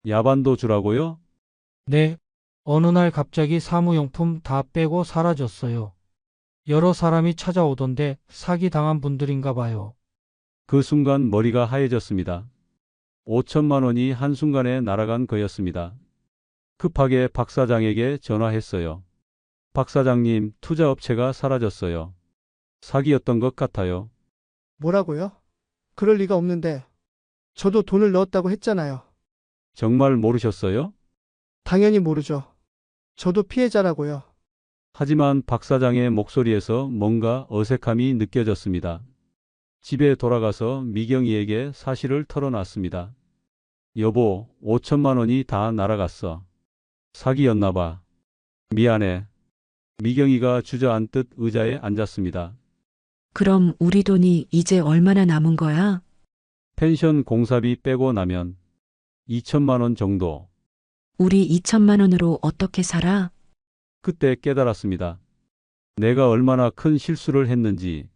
야반도 주라고요? 네. 어느 날 갑자기 사무용품 다 빼고 사라졌어요. 여러 사람이 찾아오던데 사기당한 분들인가 봐요. 그 순간 머리가 하얘졌습니다. 5천만 원이 한순간에 날아간 거였습니다. 급하게 박 사장에게 전화했어요. 박 사장님, 투자업체가 사라졌어요. 사기였던 것 같아요. 뭐라고요? 그럴 리가 없는데. 저도 돈을 넣었다고 했잖아요. 정말 모르셨어요? 당연히 모르죠. 저도 피해자라고요. 하지만 박 사장의 목소리에서 뭔가 어색함이 느껴졌습니다. 집에 돌아가서 미경이에게 사실을 털어놨습니다. 여보, 5천만 원이 다 날아갔어. 사기였나 봐. 미안해. 미경이가 주저앉듯 의자에 앉았습니다. 그럼 우리 돈이 이제 얼마나 남은 거야? 펜션 공사비 빼고 나면 2천만 원 정도. 우리 2천만 원으로 어떻게 살아? 그때 깨달았습니다. 내가 얼마나 큰 실수를 했는지.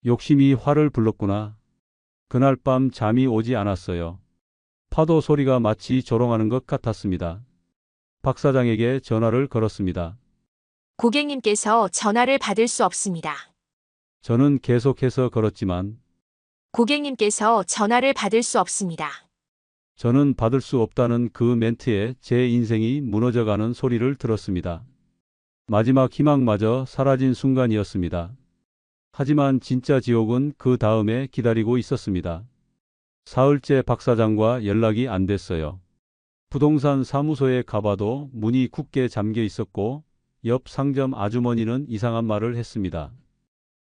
욕심이 화를 불렀구나. 그날 밤 잠이 오지 않았어요. 파도 소리가 마치 조롱하는 것 같았습니다. 박 사장에게 전화를 걸었습니다. 고객님께서 전화를 받을 수 없습니다. 저는 계속해서 걸었지만 고객님께서 전화를 받을 수 없습니다. 저는 받을 수 없다는 그 멘트에 제 인생이 무너져가는 소리를 들었습니다. 마지막 희망마저 사라진 순간이었습니다. 하지만 진짜 지옥은 그 다음에 기다리고 있었습니다. 사흘째 박 사장과 연락이 안 됐어요. 부동산 사무소에 가봐도 문이 굳게 잠겨 있었고 옆 상점 아주머니는 이상한 말을 했습니다.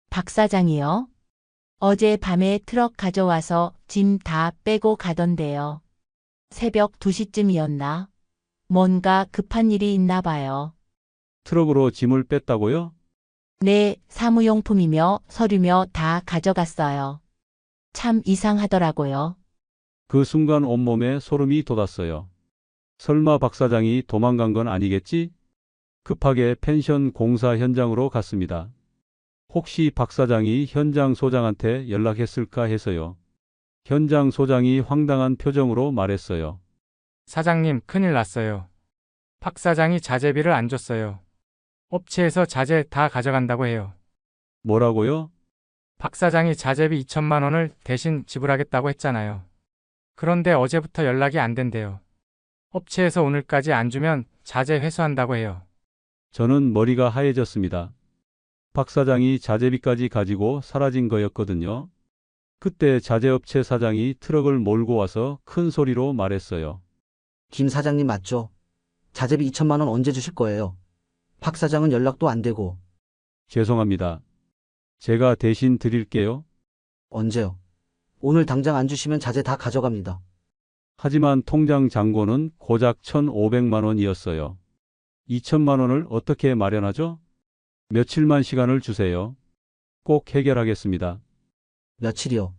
박 사장이요? 어제 밤에 트럭 가져와서 짐 다 빼고 가던데요. 새벽 2시쯤이었나? 뭔가 급한 일이 있나 봐요. 트럭으로 짐을 뺐다고요? 네, 사무용품이며 서류며 다 가져갔어요. 참 이상하더라고요. 그 순간 온몸에 소름이 돋았어요. 설마 박 사장이 도망간 건 아니겠지? 급하게 펜션 공사 현장으로 갔습니다. 혹시 박 사장이 현장 소장한테 연락했을까 해서요. 현장 소장이 황당한 표정으로 말했어요. 사장님, 큰일 났어요. 박 사장이 자재비를 안 줬어요. 업체에서 자재 다 가져간다고 해요. 뭐라고요? 박 사장이 자재비 2천만 원을 대신 지불하겠다고 했잖아요. 그런데 어제부터 연락이 안 된대요. 업체에서 오늘까지 안 주면 자재 회수한다고 해요. 저는 머리가 하얘졌습니다. 박 사장이 자재비까지 가지고 사라진 거였거든요. 그때 자재업체 사장이 트럭을 몰고 와서 큰 소리로 말했어요. 김 사장님 맞죠? 자재비 2천만 원 언제 주실 거예요? 박 사장은 연락도 안 되고. 죄송합니다. 제가 대신 드릴게요. 언제요? 오늘 당장 안 주시면 자재 다 가져갑니다. 하지만 통장 잔고는 고작 1,500만 원이었어요. 2천만 원을 어떻게 마련하죠? 며칠만 시간을 주세요. 꼭 해결하겠습니다. 며칠이요?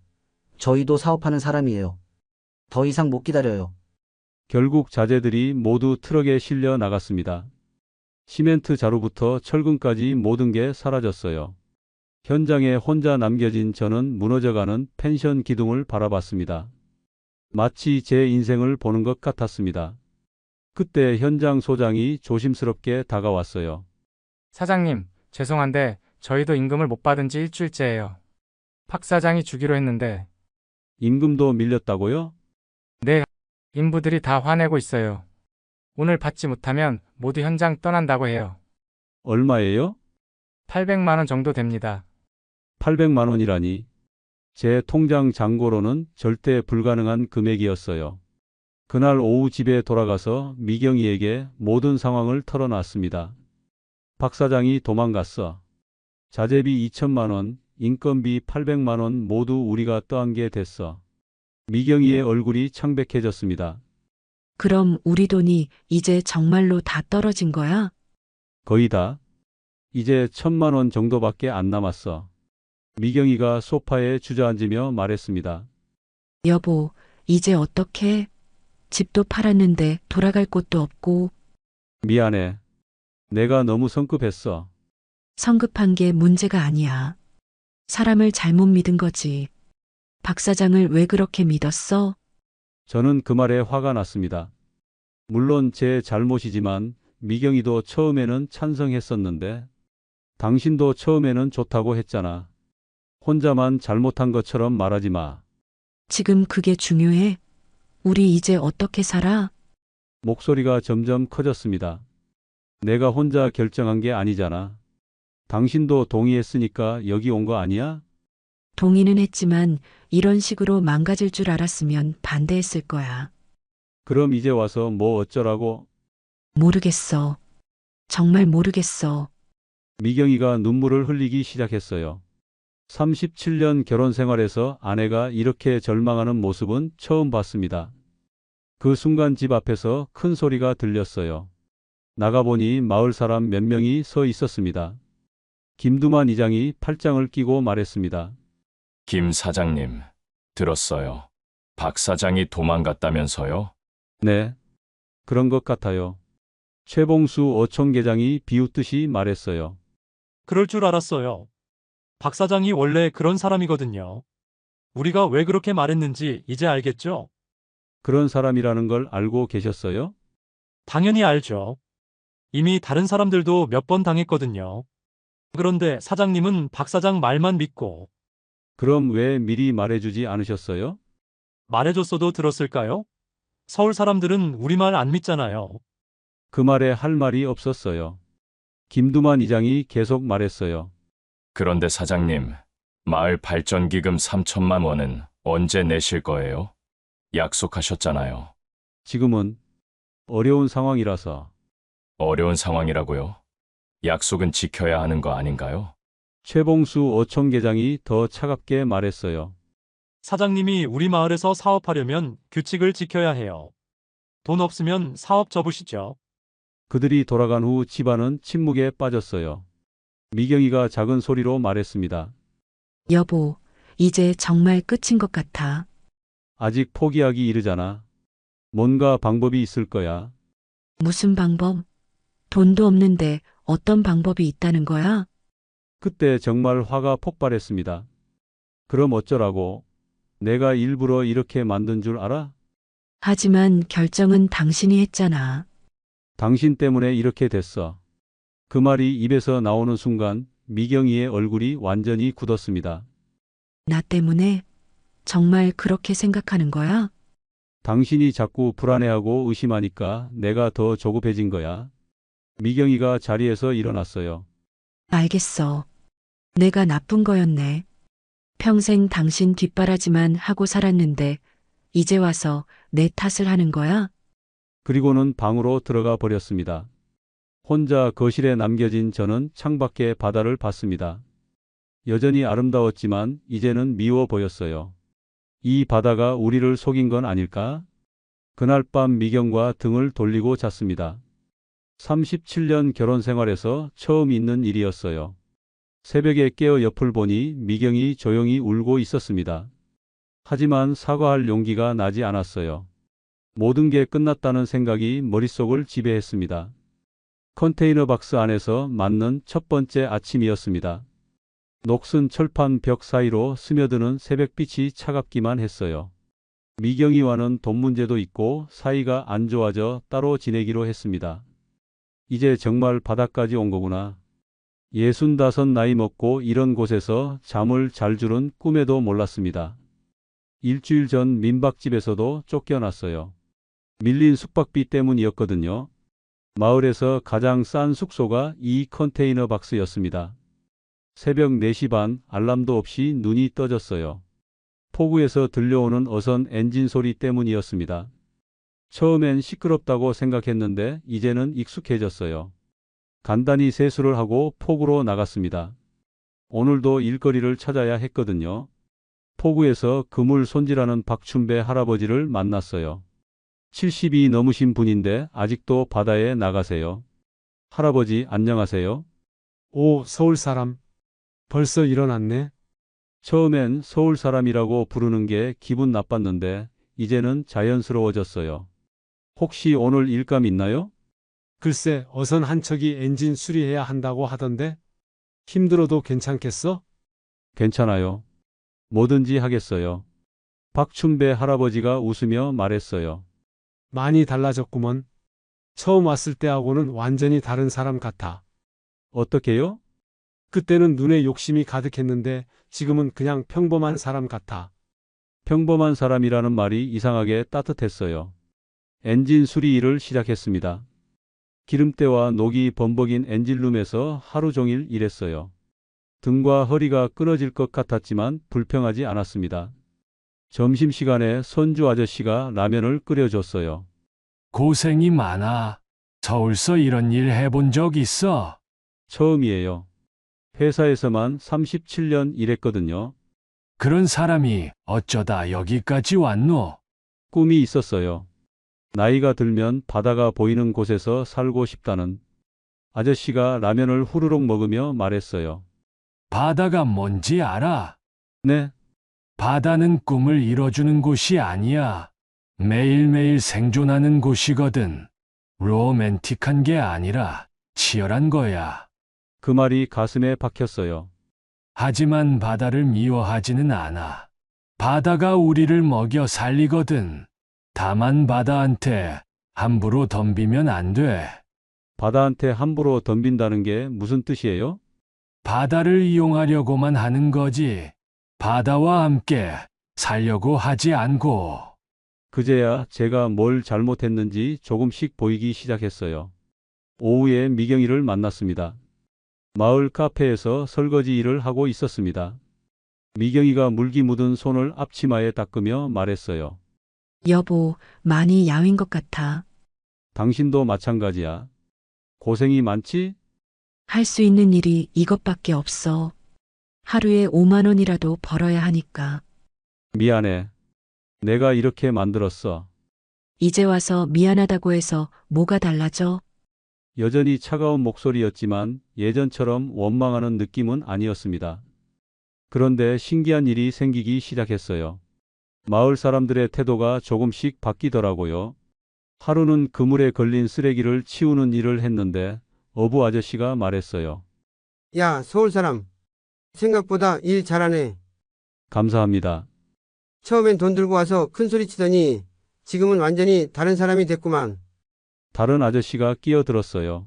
저희도 사업하는 사람이에요. 더 이상 못 기다려요. 결국 자재들이 모두 트럭에 실려 나갔습니다. 시멘트 자루부터 철근까지 모든 게 사라졌어요. 현장에 혼자 남겨진 저는 무너져가는 펜션 기둥을 바라봤습니다. 마치 제 인생을 보는 것 같았습니다. 그때 현장 소장이 조심스럽게 다가왔어요. 사장님, 죄송한데 저희도 임금을 못 받은 지 일주일째예요. 박 사장이 주기로 했는데. 임금도 밀렸다고요? 네, 인부들이 다 화내고 있어요. 오늘 받지 못하면 모두 현장 떠난다고 해요. 얼마예요? 800만 원 정도 됩니다. 800만 원이라니. 제 통장 잔고로는 절대 불가능한 금액이었어요. 그날 오후 집에 돌아가서 미경이에게 모든 상황을 털어놨습니다. 박 사장이 도망갔어. 자재비 2천만 원, 인건비 800만 원 모두 우리가 떠안게 됐어. 미경이의 얼굴이 창백해졌습니다. 그럼 우리 돈이 이제 정말로 다 떨어진 거야? 거의 다. 이제 1,000만 원 정도밖에 안 남았어. 미경이가 소파에 주저앉으며 말했습니다. 여보, 이제 어떡해? 집도 팔았는데 돌아갈 곳도 없고. 미안해. 내가 너무 성급했어. 성급한 게 문제가 아니야. 사람을 잘못 믿은 거지. 박 사장을 왜 그렇게 믿었어? 저는 그 말에 화가 났습니다. 물론 제 잘못이지만 미경이도 처음에는 찬성했었는데 당신도 처음에는 좋다고 했잖아. 혼자만 잘못한 것처럼 말하지 마. 지금 그게 중요해? 우리 이제 어떻게 살아? 목소리가 점점 커졌습니다. 내가 혼자 결정한 게 아니잖아. 당신도 동의했으니까 여기 온 거 아니야? 동의는 했지만 이런 식으로 망가질 줄 알았으면 반대했을 거야. 그럼 이제 와서 뭐 어쩌라고? 모르겠어. 정말 모르겠어. 미경이가 눈물을 흘리기 시작했어요. 37년 결혼 생활에서 아내가 이렇게 절망하는 모습은 처음 봤습니다. 그 순간 집 앞에서 큰 소리가 들렸어요. 나가보니 마을 사람 몇 명이 서 있었습니다. 김두만 이장이 팔짱을 끼고 말했습니다. 김 사장님, 들었어요. 박 사장이 도망갔다면서요? 네, 그런 것 같아요. 최봉수 어촌계장이 비웃듯이 말했어요. 그럴 줄 알았어요. 박 사장이 원래 그런 사람이거든요. 우리가 왜 그렇게 말했는지 이제 알겠죠? 그런 사람이라는 걸 알고 계셨어요? 당연히 알죠. 이미 다른 사람들도 몇 번 당했거든요. 그런데 사장님은 박 사장 말만 믿고. 그럼 왜 미리 말해주지 않으셨어요? 말해줬어도 들었을까요? 서울 사람들은 우리 말 안 믿잖아요. 그 말에 할 말이 없었어요. 김두만 이장이 계속 말했어요. 그런데 사장님, 마을 발전기금 3천만 원은 언제 내실 거예요? 약속하셨잖아요. 지금은 어려운 상황이라서. 어려운 상황이라고요? 약속은 지켜야 하는 거 아닌가요? 최봉수 어촌계장이 더 차갑게 말했어요. 사장님이 우리 마을에서 사업하려면 규칙을 지켜야 해요. 돈 없으면 사업 접으시죠. 그들이 돌아간 후 집안은 침묵에 빠졌어요. 미경이가 작은 소리로 말했습니다. 여보, 이제 정말 끝인 것 같아. 아직 포기하기 이르잖아. 뭔가 방법이 있을 거야. 무슨 방법? 돈도 없는데 어떤 방법이 있다는 거야? 그때 정말 화가 폭발했습니다. 그럼 어쩌라고? 내가 일부러 이렇게 만든 줄 알아? 하지만 결정은 당신이 했잖아. 당신 때문에 이렇게 됐어. 그 말이 입에서 나오는 순간 미경이의 얼굴이 완전히 굳었습니다. 나 때문에? 정말 그렇게 생각하는 거야? 당신이 자꾸 불안해하고 의심하니까 내가 더 조급해진 거야. 미경이가 자리에서 일어났어요. 알겠어. 내가 나쁜 거였네. 평생 당신 뒷바라지만 하고 살았는데 이제 와서 내 탓을 하는 거야? 그리고는 방으로 들어가 버렸습니다. 혼자 거실에 남겨진 저는 창밖의 바다를 봤습니다. 여전히 아름다웠지만 이제는 미워 보였어요. 이 바다가 우리를 속인 건 아닐까? 그날 밤 미경과 등을 돌리고 잤습니다. 37년 결혼 생활에서 처음 있는 일이었어요. 새벽에 깨어 옆을 보니 미경이 조용히 울고 있었습니다. 하지만 사과할 용기가 나지 않았어요. 모든 게 끝났다는 생각이 머릿속을 지배했습니다. 컨테이너 박스 안에서 맞는 첫 번째 아침이었습니다. 녹슨 철판 벽 사이로 스며드는 새벽빛이 차갑기만 했어요. 미경이와는 돈 문제도 있고 사이가 안 좋아져 따로 지내기로 했습니다. 이제 정말 바다까지 온 거구나. 65 나이 먹고 이런 곳에서 잠을 잘 줄은 꿈에도 몰랐습니다. 일주일 전 민박집에서도 쫓겨났어요. 밀린 숙박비 때문이었거든요. 마을에서 가장 싼 숙소가 이 컨테이너 박스였습니다. 새벽 4시 반 알람도 없이 눈이 떠졌어요. 포구에서 들려오는 어선 엔진 소리 때문이었습니다. 처음엔 시끄럽다고 생각했는데 이제는 익숙해졌어요. 간단히 세수를 하고 포구로 나갔습니다. 오늘도 일거리를 찾아야 했거든요. 포구에서 그물 손질하는 박춘배 할아버지를 만났어요. 70이 넘으신 분인데 아직도 바다에 나가세요. 할아버지 안녕하세요. 오, 서울 사람. 벌써 일어났네. 처음엔 서울 사람이라고 부르는 게 기분 나빴는데 이제는 자연스러워졌어요. 혹시 오늘 일감 있나요? 글쎄, 어선 한 척이 엔진 수리해야 한다고 하던데. 힘들어도 괜찮겠어? 괜찮아요. 뭐든지 하겠어요. 박춘배 할아버지가 웃으며 말했어요. 많이 달라졌구먼. 처음 왔을 때하고는 완전히 다른 사람 같아. 어떻게요? 그때는 눈에 욕심이 가득했는데 지금은 그냥 평범한 사람 같아. 평범한 사람이라는 말이 이상하게 따뜻했어요. 엔진 수리 일을 시작했습니다. 기름때와 녹이 범벅인 엔진룸에서 하루 종일 일했어요. 등과 허리가 끊어질 것 같았지만 불평하지 않았습니다. 점심시간에 손주 아저씨가 라면을 끓여줬어요. 고생이 많아. 서울서 이런 일 해본 적 있어? 처음이에요. 회사에서만 37년 일했거든요. 그런 사람이 어쩌다 여기까지 왔노? 꿈이 있었어요. 나이가 들면 바다가 보이는 곳에서 살고 싶다는. 아저씨가 라면을 후루룩 먹으며 말했어요. 바다가 뭔지 알아? 네. 바다는 꿈을 이뤄주는 곳이 아니야. 매일매일 생존하는 곳이거든. 로맨틱한 게 아니라 치열한 거야. 그 말이 가슴에 박혔어요. 하지만 바다를 미워하지는 않아. 바다가 우리를 먹여 살리거든. 다만 바다한테 함부로 덤비면 안 돼. 바다한테 함부로 덤빈다는 게 무슨 뜻이에요? 바다를 이용하려고만 하는 거지. 바다와 함께 살려고 하지 않고. 그제야 제가 뭘 잘못했는지 조금씩 보이기 시작했어요. 오후에 미경이를 만났습니다. 마을 카페에서 설거지 일을 하고 있었습니다. 미경이가 물기 묻은 손을 앞치마에 닦으며 말했어요. 여보, 많이 야윈 것 같아. 당신도 마찬가지야. 고생이 많지? 할 수 있는 일이 이것밖에 없어. 하루에 5만 원이라도 벌어야 하니까. 미안해. 내가 이렇게 만들었어. 이제 와서 미안하다고 해서 뭐가 달라져? 여전히 차가운 목소리였지만 예전처럼 원망하는 느낌은 아니었습니다. 그런데 신기한 일이 생기기 시작했어요. 마을 사람들의 태도가 조금씩 바뀌더라고요. 하루는 그물에 걸린 쓰레기를 치우는 일을 했는데 어부 아저씨가 말했어요. 야, 서울 사람. 생각보다 일 잘하네. 감사합니다. 처음엔 돈 들고 와서 큰 소리 치더니 지금은 완전히 다른 사람이 됐구만. 다른 아저씨가 끼어들었어요.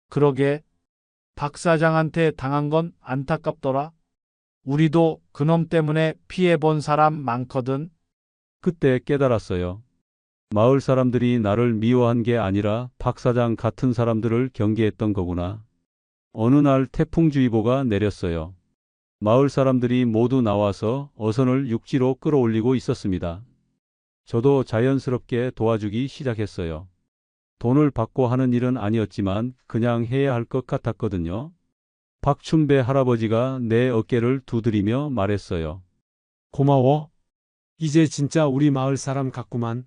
그러게. 박 사장한테 당한 건 안타깝더라. 우리도 그놈 때문에 피해본 사람 많거든. 그때 깨달았어요. 마을 사람들이 나를 미워한 게 아니라 박 사장 같은 사람들을 경계했던 거구나. 어느 날 태풍주의보가 내렸어요. 마을 사람들이 모두 나와서 어선을 육지로 끌어올리고 있었습니다. 저도 자연스럽게 도와주기 시작했어요. 돈을 받고 하는 일은 아니었지만 그냥 해야 할 것 같았거든요. 박춘배 할아버지가 내 어깨를 두드리며 말했어요. 고마워. 이제 진짜 우리 마을 사람 같구만.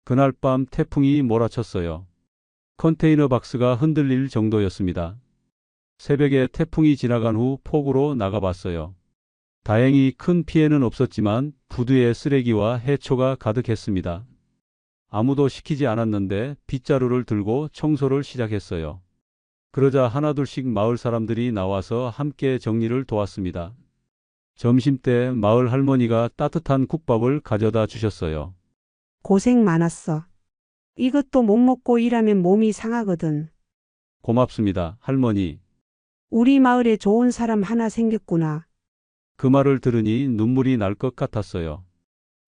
그날 밤 태풍이 몰아쳤어요. 컨테이너 박스가 흔들릴 정도였습니다. 새벽에 태풍이 지나간 후 폭우로 나가봤어요. 다행히 큰 피해는 없었지만 부두에 쓰레기와 해초가 가득했습니다. 아무도 시키지 않았는데 빗자루를 들고 청소를 시작했어요. 그러자 하나둘씩 마을 사람들이 나와서 함께 정리를 도왔습니다. 점심때 마을 할머니가 따뜻한 국밥을 가져다 주셨어요. 고생 많았어. 이것도 못 먹고 일하면 몸이 상하거든. 고맙습니다, 할머니. 우리 마을에 좋은 사람 하나 생겼구나. 그 말을 들으니 눈물이 날 것 같았어요.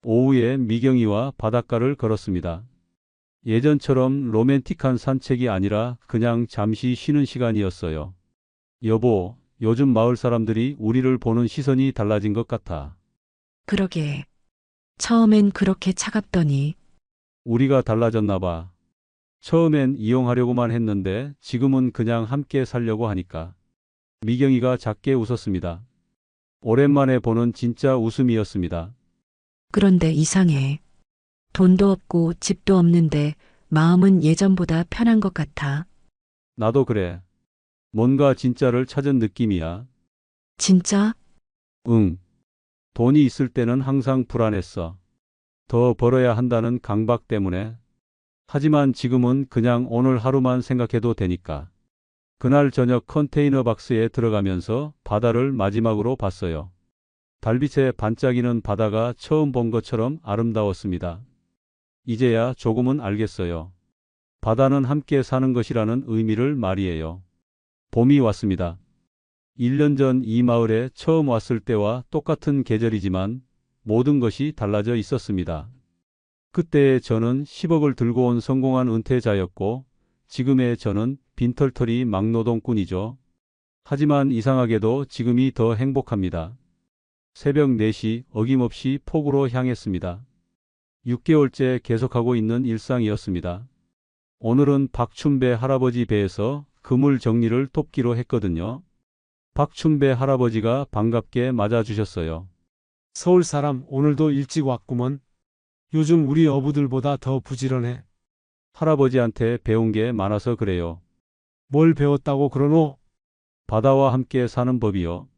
오후에 미경이와 바닷가를 걸었습니다. 예전처럼 로맨틱한 산책이 아니라 그냥 잠시 쉬는 시간이었어요. 여보, 요즘 마을 사람들이 우리를 보는 시선이 달라진 것 같아. 그러게. 처음엔 그렇게 차갑더니 우리가 달라졌나 봐. 처음엔 이용하려고만 했는데 지금은 그냥 함께 살려고 하니까. 미경이가 작게 웃었습니다. 오랜만에 보는 진짜 웃음이었습니다. 그런데 이상해. 돈도 없고 집도 없는데 마음은 예전보다 편한 것 같아. 나도 그래. 뭔가 진짜를 찾은 느낌이야. 진짜? 응. 돈이 있을 때는 항상 불안했어. 더 벌어야 한다는 강박 때문에. 하지만 지금은 그냥 오늘 하루만 생각해도 되니까. 그날 저녁 컨테이너 박스에 들어가면서 바다를 마지막으로 봤어요. 달빛에 반짝이는 바다가 처음 본 것처럼 아름다웠습니다. 이제야 조금은 알겠어요. 바다는 함께 사는 것이라는 의미를 말이에요. 봄이 왔습니다. 1년 전 이 마을에 처음 왔을 때와 똑같은 계절이지만 모든 것이 달라져 있었습니다. 그때의 저는 10억을 들고 온 성공한 은퇴자였고 지금의 저는 빈털터리 막노동꾼이죠. 하지만 이상하게도 지금이 더 행복합니다. 새벽 4시 어김없이 폭우로 향했습니다. 6개월째 계속하고 있는 일상이었습니다. 오늘은 박춘배 할아버지 배에서 그물 정리를 돕기로 했거든요. 박춘배 할아버지가 반갑게 맞아주셨어요. 서울 사람 오늘도 일찍 왔구먼. 요즘 우리 어부들보다 더 부지런해. 할아버지한테 배운 게 많아서 그래요. 뭘 배웠다고 그러노? 바다와 함께 사는 법이요.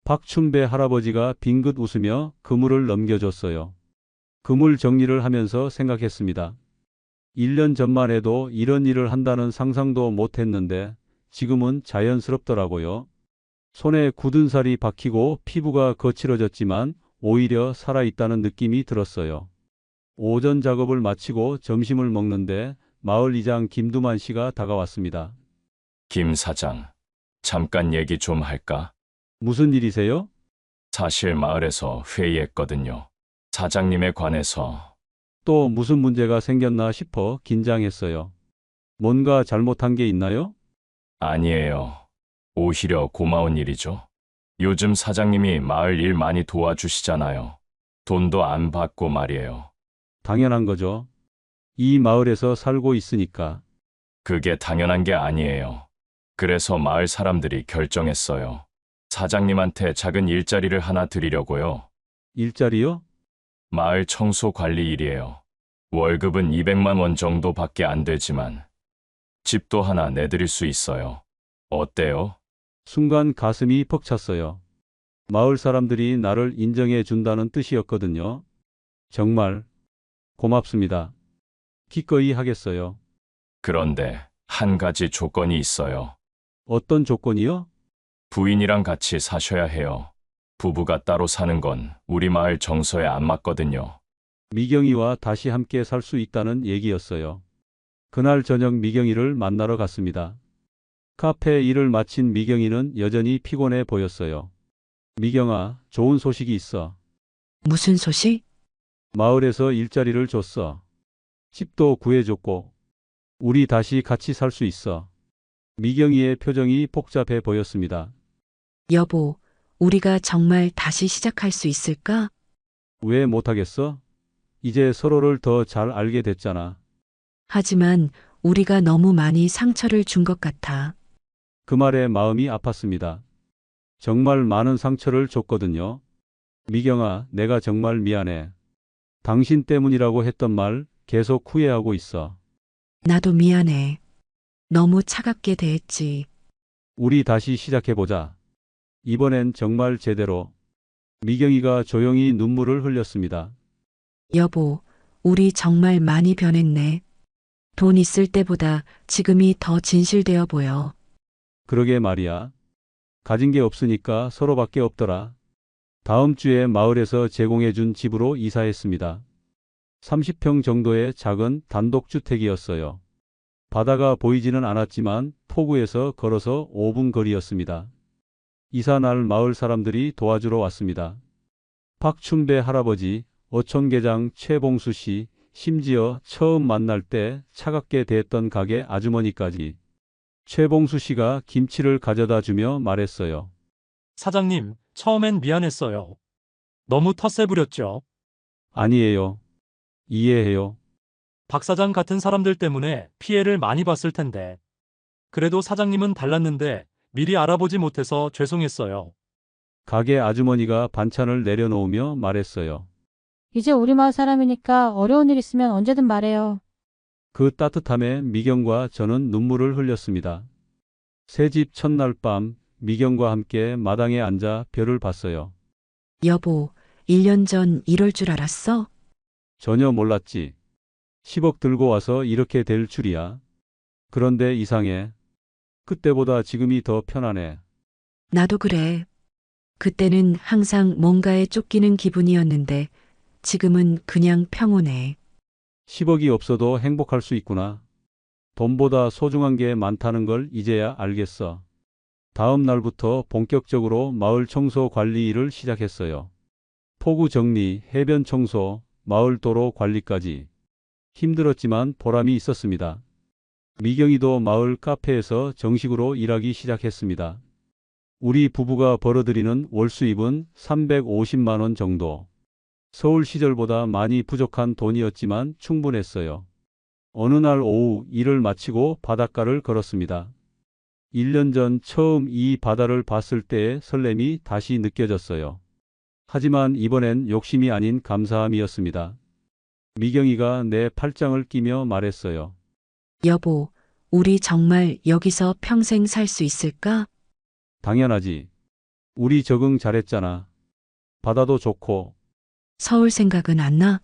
박춘배 할아버지가 빙긋 웃으며 그물을 넘겨줬어요. 그물 정리를 하면서 생각했습니다. 1년 전만 해도 이런 일을 한다는 상상도 못했는데 지금은 자연스럽더라고요. 손에 굳은 살이 박히고 피부가 거칠어졌지만 오히려 살아있다는 느낌이 들었어요. 오전 작업을 마치고 점심을 먹는데 마을 이장 김두만 씨가 다가왔습니다. 김 사장, 잠깐 얘기 좀 할까? 무슨 일이세요? 사실 마을에서 회의했거든요. 사장님에 관해서. 또 무슨 문제가 생겼나 싶어 긴장했어요. 뭔가 잘못한 게 있나요? 아니에요. 오히려 고마운 일이죠. 요즘 사장님이 마을 일 많이 도와주시잖아요. 돈도 안 받고 말이에요. 당연한 거죠. 이 마을에서 살고 있으니까. 그게 당연한 게 아니에요. 그래서 마을 사람들이 결정했어요. 사장님한테 작은 일자리를 하나 드리려고요. 일자리요? 마을 청소 관리 일이에요. 월급은 200만 원 정도밖에 안 되지만 집도 하나 내드릴 수 있어요. 어때요? 순간 가슴이 벅찼어요. 마을 사람들이 나를 인정해 준다는 뜻이었거든요. 정말 고맙습니다. 기꺼이 하겠어요. 그런데 한 가지 조건이 있어요. 어떤 조건이요? 부인이랑 같이 사셔야 해요. 부부가 따로 사는 건 우리 마을 정서에 안 맞거든요. 미경이와 다시 함께 살 수 있다는 얘기였어요. 그날 저녁 미경이를 만나러 갔습니다. 카페 일을 마친 미경이는 여전히 피곤해 보였어요. 미경아, 좋은 소식이 있어. 무슨 소식? 마을에서 일자리를 줬어. 집도 구해줬고, 우리 다시 같이 살 수 있어. 미경이의 표정이 복잡해 보였습니다. 여보, 우리가 정말 다시 시작할 수 있을까? 왜 못하겠어? 이제 서로를 더 잘 알게 됐잖아. 하지만 우리가 너무 많이 상처를 준 것 같아. 그 말에 마음이 아팠습니다. 정말 많은 상처를 줬거든요. 미경아, 내가 정말 미안해. 당신 때문이라고 했던 말 계속 후회하고 있어. 나도 미안해. 너무 차갑게 대했지. 우리 다시 시작해보자. 이번엔 정말 제대로. 미경이가 조용히 눈물을 흘렸습니다. 여보, 우리 정말 많이 변했네. 돈 있을 때보다 지금이 더 진실되어 보여. 그러게 말이야. 가진 게 없으니까 서로밖에 없더라. 다음 주에 마을에서 제공해준 집으로 이사했습니다. 30평 정도의 작은 단독주택이었어요. 바다가 보이지는 않았지만 포구에서 걸어서 5분 거리였습니다. 이사 날 마을 사람들이 도와주러 왔습니다. 박춘배 할아버지, 어촌계장 최봉수 씨, 심지어 처음 만날 때 차갑게 대했던 가게 아주머니까지. 최봉수 씨가 김치를 가져다 주며 말했어요. 사장님, 처음엔 미안했어요. 너무 텃세 부렸죠. 아니에요. 이해해요. 박 사장 같은 사람들 때문에 피해를 많이 봤을 텐데. 그래도 사장님은 달랐는데 미리 알아보지 못해서 죄송했어요. 가게 아주머니가 반찬을 내려놓으며 말했어요. 이제 우리 마을 사람이니까 어려운 일 있으면 언제든 말해요. 그 따뜻함에 미경과 저는 눈물을 흘렸습니다. 새집 첫날 밤 미경과 함께 마당에 앉아 별을 봤어요. 여보, 1년 전 이럴 줄 알았어? 전혀 몰랐지. 10억 들고 와서 이렇게 될 줄이야. 그런데 이상해. 그때보다 지금이 더 편하네. 나도 그래. 그때는 항상 뭔가에 쫓기는 기분이었는데 지금은 그냥 평온해. 10억이 없어도 행복할 수 있구나. 돈보다 소중한 게 많다는 걸 이제야 알겠어. 다음 날부터 본격적으로 마을 청소 관리 일을 시작했어요. 포구 정리, 해변 청소, 마을 도로 관리까지. 힘들었지만 보람이 있었습니다. 미경이도 마을 카페에서 정식으로 일하기 시작했습니다. 우리 부부가 벌어들이는 월 수입은 350만 원 정도. 서울 시절보다 많이 부족한 돈이었지만 충분했어요. 어느 날 오후 일을 마치고 바닷가를 걸었습니다. 1년 전 처음 이 바다를 봤을 때의 설렘이 다시 느껴졌어요. 하지만 이번엔 욕심이 아닌 감사함이었습니다. 미경이가 내 팔짱을 끼며 말했어요. 여보, 우리 정말 여기서 평생 살 수 있을까? 당연하지. 우리 적응 잘했잖아. 바다도 좋고. 서울 생각은 안 나?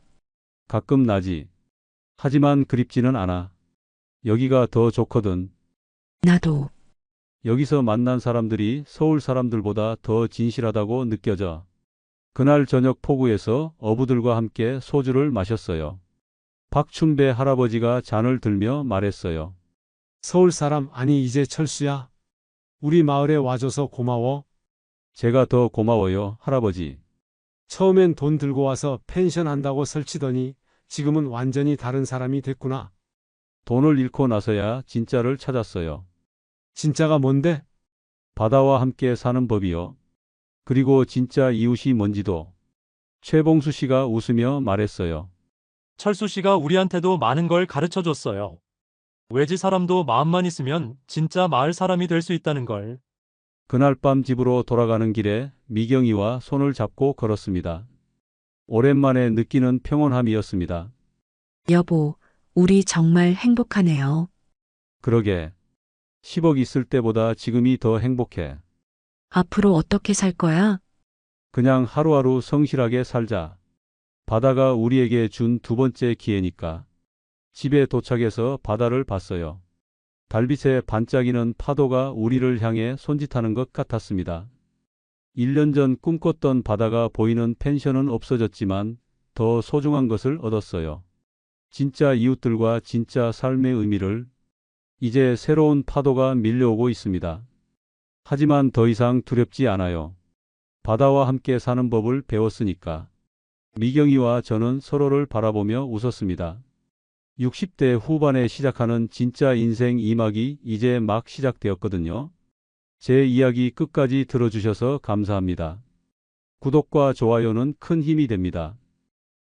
가끔 나지. 하지만 그립지는 않아. 여기가 더 좋거든. 나도. 여기서 만난 사람들이 서울 사람들보다 더 진실하다고 느껴져. 그날 저녁 포구에서 어부들과 함께 소주를 마셨어요. 박춘배 할아버지가 잔을 들며 말했어요. 서울 사람 아니 이제 철수야. 우리 마을에 와줘서 고마워. 제가 더 고마워요, 할아버지. 처음엔 돈 들고 와서 펜션 한다고 설치더니 지금은 완전히 다른 사람이 됐구나. 돈을 잃고 나서야 진짜를 찾았어요. 진짜가 뭔데? 바다와 함께 사는 법이요. 그리고 진짜 이웃이 뭔지도. 최봉수 씨가 웃으며 말했어요. 철수 씨가 우리한테도 많은 걸 가르쳐 줬어요. 외지 사람도 마음만 있으면 진짜 마을 사람이 될 수 있다는 걸. 그날 밤 집으로 돌아가는 길에 미경이와 손을 잡고 걸었습니다. 오랜만에 느끼는 평온함이었습니다. 여보, 우리 정말 행복하네요. 그러게. 10억 있을 때보다 지금이 더 행복해. 앞으로 어떻게 살 거야? 그냥 하루하루 성실하게 살자. 바다가 우리에게 준 두 번째 기회니까. 집에 도착해서 바다를 봤어요. 달빛에 반짝이는 파도가 우리를 향해 손짓하는 것 같았습니다. 1년 전 꿈꿨던 바다가 보이는 펜션은 없어졌지만 더 소중한 것을 얻었어요. 진짜 이웃들과 진짜 삶의 의미를. 이제 새로운 파도가 밀려오고 있습니다. 하지만 더 이상 두렵지 않아요. 바다와 함께 사는 법을 배웠으니까. 미경이와 저는 서로를 바라보며 웃었습니다. 60대 후반에 시작하는 진짜 인생 2막이 이제 막 시작되었거든요. 제 이야기 끝까지 들어주셔서 감사합니다. 구독과 좋아요는 큰 힘이 됩니다.